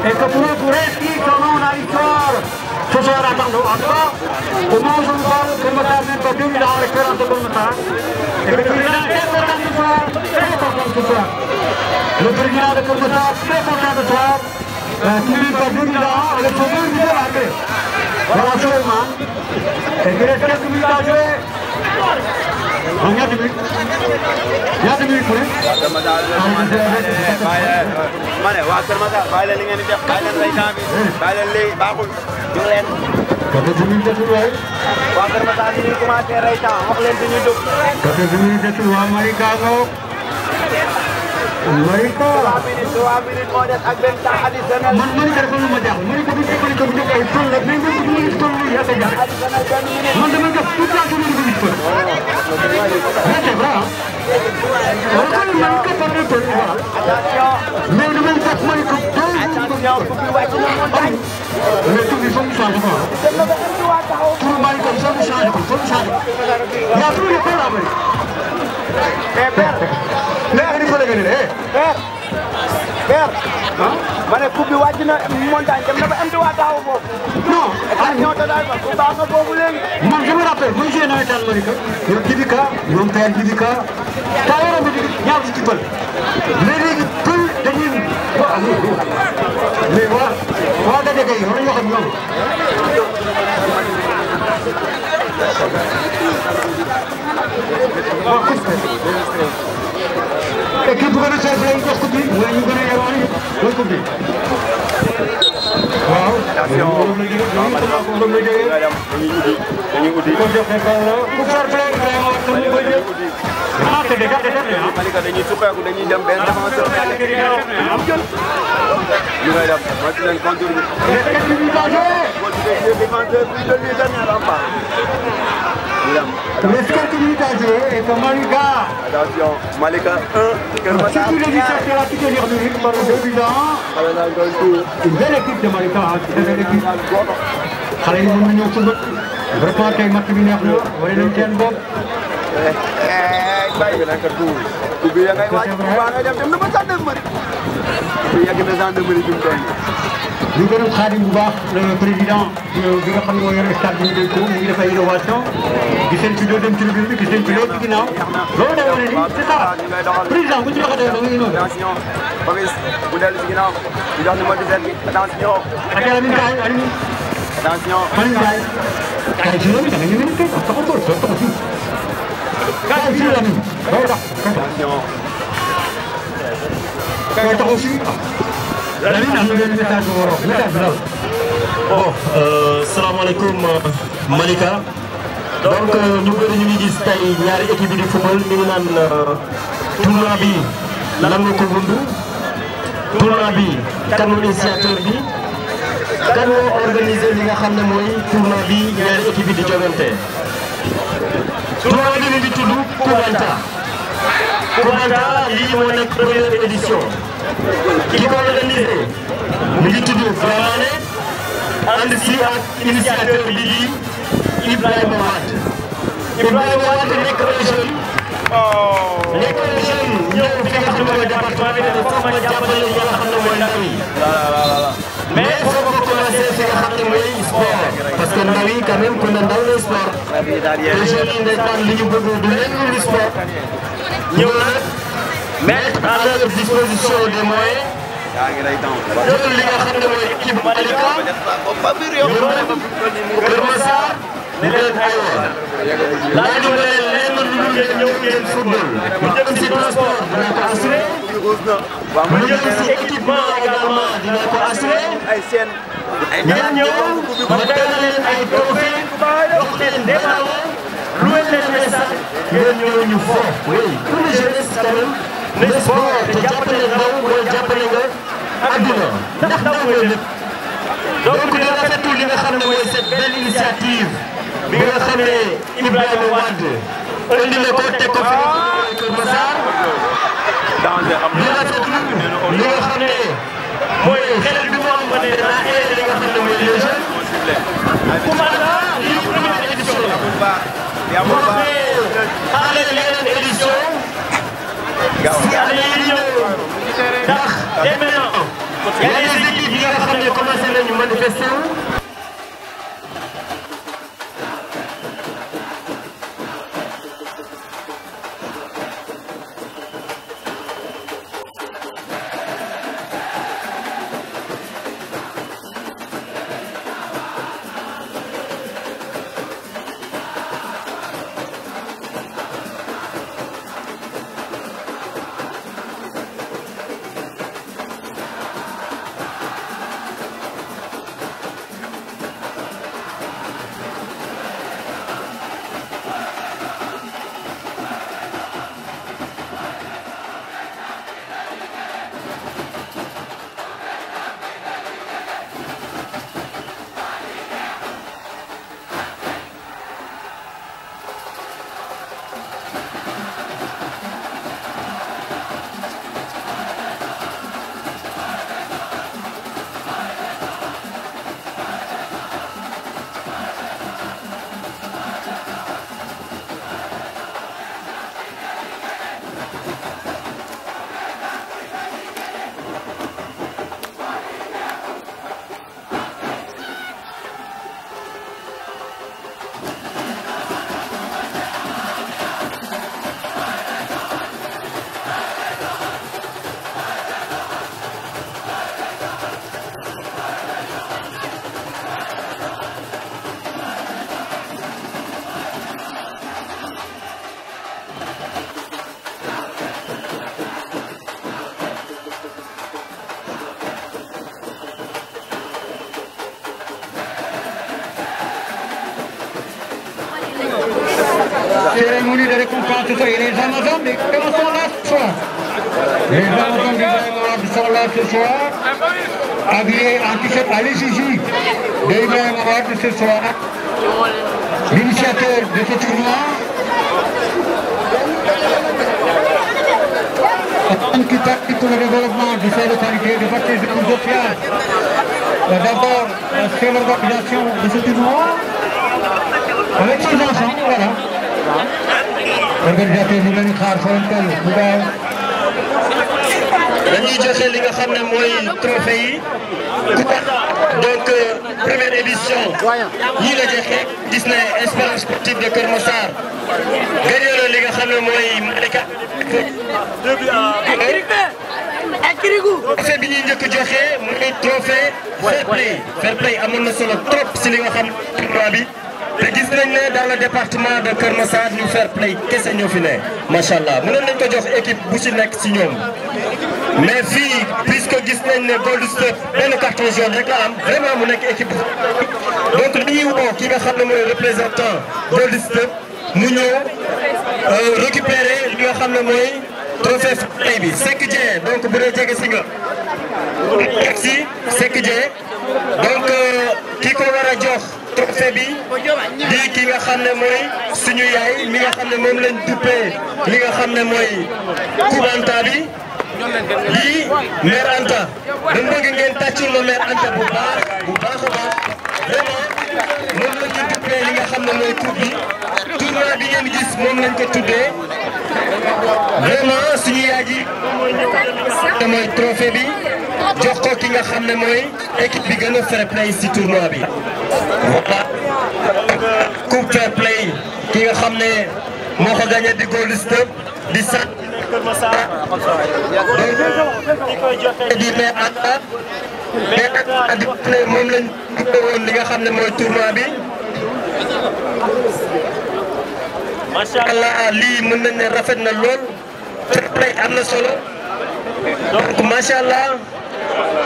et que pour inscrire son nom dans l'histoire, ce soir à Tando. En tout cas, au moment où je vous parle, que Matar n'est pas 2000 ans l'expérience de Matar. Et le président est très content ce soir, très content ce soir. Le président de Matar, très content ce soir, qui vit pas 2000 ans avec son deux leaders armés. Voilà Souleymane. Et il reste quelques minutes à jouer. ñaata minutes pour
ma ne waa Kër Massar bàyyi leen li ngeen di def bàyyi leen rey temps bi bàyyi leen léegi baaxul jóg leen waa Kër Massar ñu ngi commencé rey temps wax leen si ñu jóg
14 minutes desul waa Malika ngoog Malika
3 minutes moo des ak benn temps additionnel
man Malika dafa lu ma jaaxal Malika bu Malika bu ay toll la mais bu ñu toll nii yaa koy jaaxal man dama def toute la journée bu gis fële c'est vrai Malika par le toll mais dama def Malika mais tout il faut mu changer quoi pour Malika il faut mu changer ko faut mu changer il y a plus de temps là mais père
Père ma ne coupe bi wàcc na montagne dem na ba am waa taxaw foofu.
non
attention te daal ku baax nga foofu léegi.
man je me rappelle bu ñu joué nawetaan Malika ñoom Dibika ñoom père Dibika taa waroon bi ñaar ci pël mais léegi pël dañuy mais waa Gade Gaye war nañoo xam ñoom. équipe bu gën a seet lañ jox coupe bi mooy ñu gën a yeewaan mooy coupe bi waaw.
dañuy uddi
ku fair play vraiment comme ni koy jël. ah te dégg nga
Malika dañuy sukkeeku dañuy dem benn défenseur am jël. ñu ngay def match nañ contour bi. boo tuddee défenseur bi de lui dernier rempart.
Les 5 minutes à jouer et que Malika.
Attention, Malika 1. Kër Massar
surtout les 17 la toute dernière minute par le début une belle équipe de Malika une belle équipe. xale yi mën na ñëw football vraiment tey match bi neex na wane nañ seen bopp.
bàyyi bi nag tuur. tuur bi ngay wàcc waa ngay dem na ba gendarmerie. tuur yegg na gendarmerie bi mu toll nii.
ñu gërëm Khadim bu baax le président bi nga xam ne moo yore stade bi ñu mu ngi def ay innovation gis nañ ci doo dem tribune bi gis nañ ci léegi ci ginnaaw loolu day wane ni c'est ça président bu ñu la ko defee da nga innové.
attention Papis bu dellu si ginnaaw di jox numéro 17 bi attention.
ak Lamine Kaye Lamine.
attention.
Lamine Kaye. Kaye ci loolu da nga ñëw kay taxaw ko taxaw fii. Kaye ci Lamine.
attention.
Kaye taxaw fii. Lamine am na benn message bu war a wax message bi daal.
bon salaamaaleykum Malika donc ñu bëri ñu ngi gis tey ñaari équipe yi di football ñu ngi naan tournoi bi lan nga ko wund tournoi bi kan moo initiateur bi kan moo organisé li nga xam ne mooy tournoi bi ñaari équipe yi di jogante tournoi bi mi ngi tudd Koubanta lii moo nekk première édition ki ko organisé mi ngi tudd Dramane ànd si ak initiateur bi di Ibrahima Wade. Ibrahima Wade nekk un jeune. nekk un jeune ñëw fi nga xam ne mooy département bi ne foofu ma jàppale ñi nga xam ne mooy ndaw yi. mais foo ko commencé fi nga xam ne mooy sport. parce que ndaw yi quand même ku ne ndaw la sport. te jeunes yi ndeysaan li ñu bëgg du leen lu sport. ñëw nag mettre à leur disposition des moyens. jël li nga xam ne mooy équipe Malika Kër Massar di leen aywa laaju leen lenn lu dul ngeen ñëw ngeen football mu jëm si transport dina ko assuré mu jëm si équipement également dina ko assuré ngeen ñëw ma tegal leen ay trophée jox leen des ballons loué leen des salles ngeen ñëw ñu fo oui pour les jeunes quand même le sport te jàppale ndaw mooy jàppale nga adduna ndax ndaw mooy lépp donc di rafetlu li nga xam ne mooy cette belle initiative bi nga xam ne Ibrahima Wade indi na ko teg ko fi Kër Massar di rafetlu li nga xam ne mooy xel bi mu am ba ne naa aidé li nga xam ne mooy les jeunes Koubanta lii première édition la boo xamee xaarale yeneen édition si année yi ñëw ndax dès maintenant y a des équipes yi nga xam ne commencé nañu manifester wu.
Cérémonie de récompense, les Amazones, mais comment sont là ce soir? Les Amazones d'Ibrahim sont là ce soir, habillés en t-shirt à l'effigie d'Ibrahim Awad ce soir. L'initiateur de ce tournoi, qui participe pour le développement de ces localités, de partir de coups sociales. D'abord, c'est l'organisation de ce tournoi, avec ses enfants, voilà. Organisateur bi lañu xaar fa lañ toll bu gaaw.
dañuy joxe li nga xam ne mooy trophée yi donc première édition ñii la joxe gis ne Espérance sportive de Kër Massar gagné na li nga xam ne mooy Malika. trophée bi ñuy njëkk joxe mooy trophée fair play amoon na solo trop si li nga xam tournoi bi. te gis nañ ne dans le département de Kër Massar ñu fair play kese ñoo fi ne macha allah mënoon nañ ko jox équipe bu ci nekk ci ñoom mais fii puisque gis nañ ne Gold Step benn carton jaune rek la am vraiment mu nekk équipe donc li ñuy woo ki nga xam ne mooy représentant Gold Step mu ñëw récupérer li nga xam ne mooy trophée fair play bi Seck Dieng donc bu dee jege si nga si Seck Dieng donc ki ko war a jox trophée bi di ki nga xam ne mooy suñu yaay mi nga xam ne moom lañ duppee li nga xam ne mooy Coupe Anta bi lii mère Anta dañ bëgg ngeen tàccul ma mère Anta bu baax a baax vraiment moom lañ ñu duppee li nga xam ne mooy coupe bi tournoi bi ngeen gis moom lañ ko tuddee vraiment suñu yaay ji mooy trophée bi jox ko ki nga xam ne mooy équipe bi gën a fair play si tournoi bi voilà coupe fair play ki nga xam ne moo ko gagné di Gold Step di sant Kër Massar di mais Anta di moom lañ duppee woon li nga xam ne mooy tournoi bi macha allah lii mën nañ ne rafet na lool fair play am na solo donc macha allah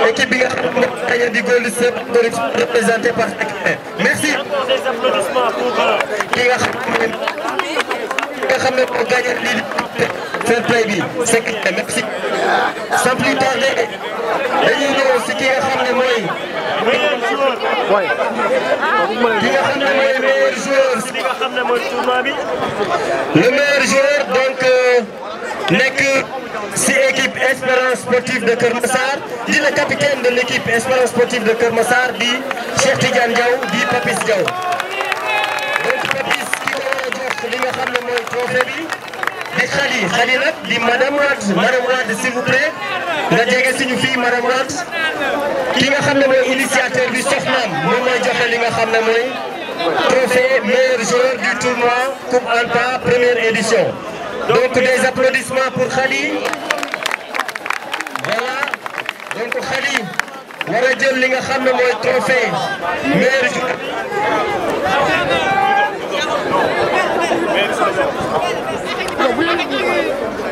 équipe bi nga xam ne moo gagné di Gold Step représenté par merci. Des applaudissements pour ki nga xam ne moo gagné lii di fair play bi c'est que merci. sans plus tarder dañuy ñëw si ki nga xam ne mooy meilleur joueur. ki nga xam ne mooy meilleur joueur si li nga xam ne mooy tournoi bi. le meilleur joueur donc nekk si équipe Espérance sportive de Kër Massar di le capitaine de l'équipe Espérance sportive de Kër Massar di Cheikh Tidiane Diaw di Papis Diaw. donc Papis ki ko war a jox li nga xam ne mooy trophée bi di Khady nag di madame Wade s'il vous plaît nga jege suñu fii madame Wade ki nga xam ne mooy initiateur bi soxnaam moom mooy joxe li nga xam ne mooy trophée meilleur joueur du tournoi Coupe Anta première édition. Donc des applaudissements pour Khady. Voilà donc Khady war a jël li nga xam ne mooy trophée meilleur joueur.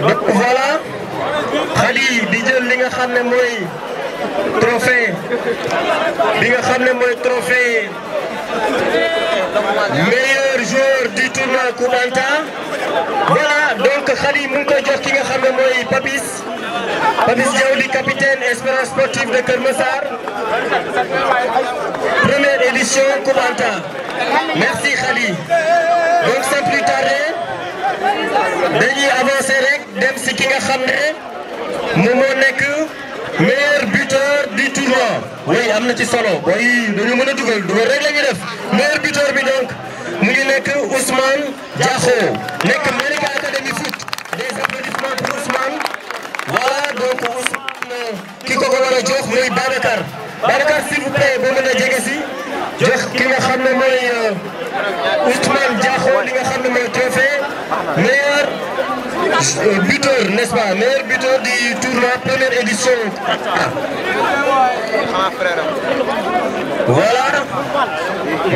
Donc voilà Khady di jël li nga xam ne mooy trophée bi nga xam ne mooy trophée meilleur joueur du tournoi Coupe Anta. Voilà donc Khady mu ngi koy jox ki nga xam ne mooy Papis Diaw di capitaine Espérance sportive de Keur Massar première édition Coupe Anta. Merci Khady. Donc sans plus tarder dañuy avancer rek dem si ki nga xam ne moom moo nekk meilleur buteur du tournoi. Oui am na ci solo oui dañu mën a dugal rek la ñuy def meilleur buteur bi donc mu ngi nekk Ousmane Diakho nekk Malika Academy Foot. Des applaudissements pour Ousmane. Voilà donc Ousmane ki ko war a jox muy Babacar s'il vous plaît boo mën a jege si jox ki nga xam ne mooy Ousmane Diakho li nga xam ne mooy trophée meilleur buteur n'est-ce pas meilleur buteur du tournoi première édition. Voilà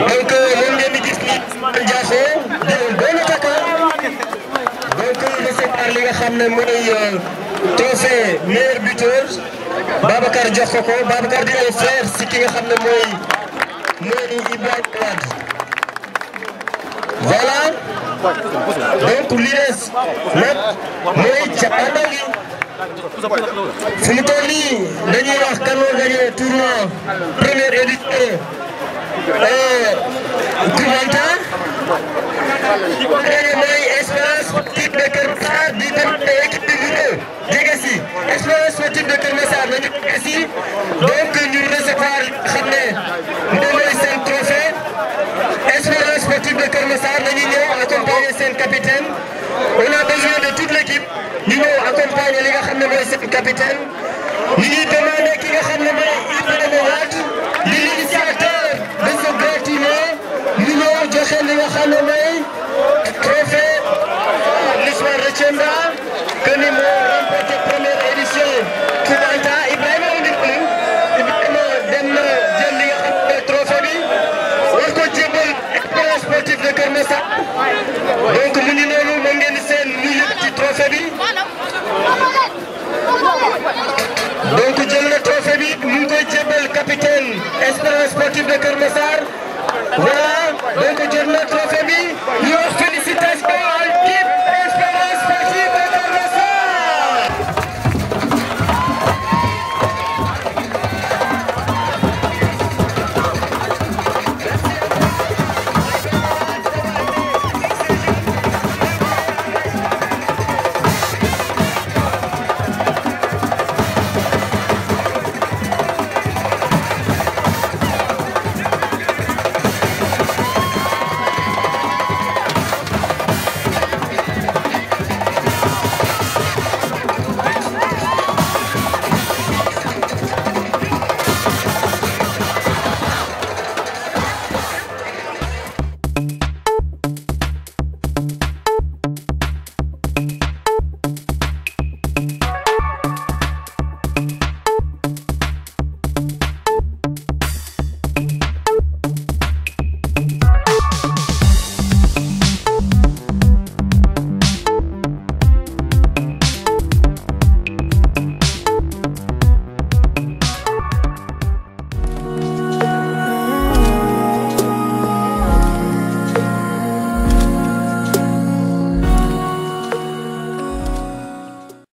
donc moom ngeen di gis ni Ousmane Diakho di bon attaquant donc recevoir li nga xam ne mooy trophée meilleur buteur Babacar jox ko Babacar di un frère si ki nga xam ne mooy Ibrahima Wade. Voilà donc li des nag mooy cappaandaw gi fu mu toll nii dañuy wax kan moo gagné tournoi première édition Coupe Anta ki ko gagné mooy Espérance sportive de Keur Massar di tamit équipe bi jege si Espérance sportive de Keur Massar nañu jege si donc ñu recevoir xam ne moom mooy seen trophée Espérance sportive de Keur Massar nañu ñëw accompagner seen capitaine. On a besoin de toute l'équipe ñu ñëw accompagner li nga xam ne mooy seen capitaine. ñu ngi demandé ki nga xam ne mooy Ibrahima Wade di l'initiateur de ce grand tournoi ñu ñëw joxe li nga xam ne mooy trophée l'histoire retiendra que ni moo remporté première édition Coupe Anta. Ibrahima dem na jël li nga xam ne mooy trophée bi war ko jébal Espérance sportive de Keur Massar donc mu ngi noonu moom ngeen di seen ñu yëg ci trophée bi.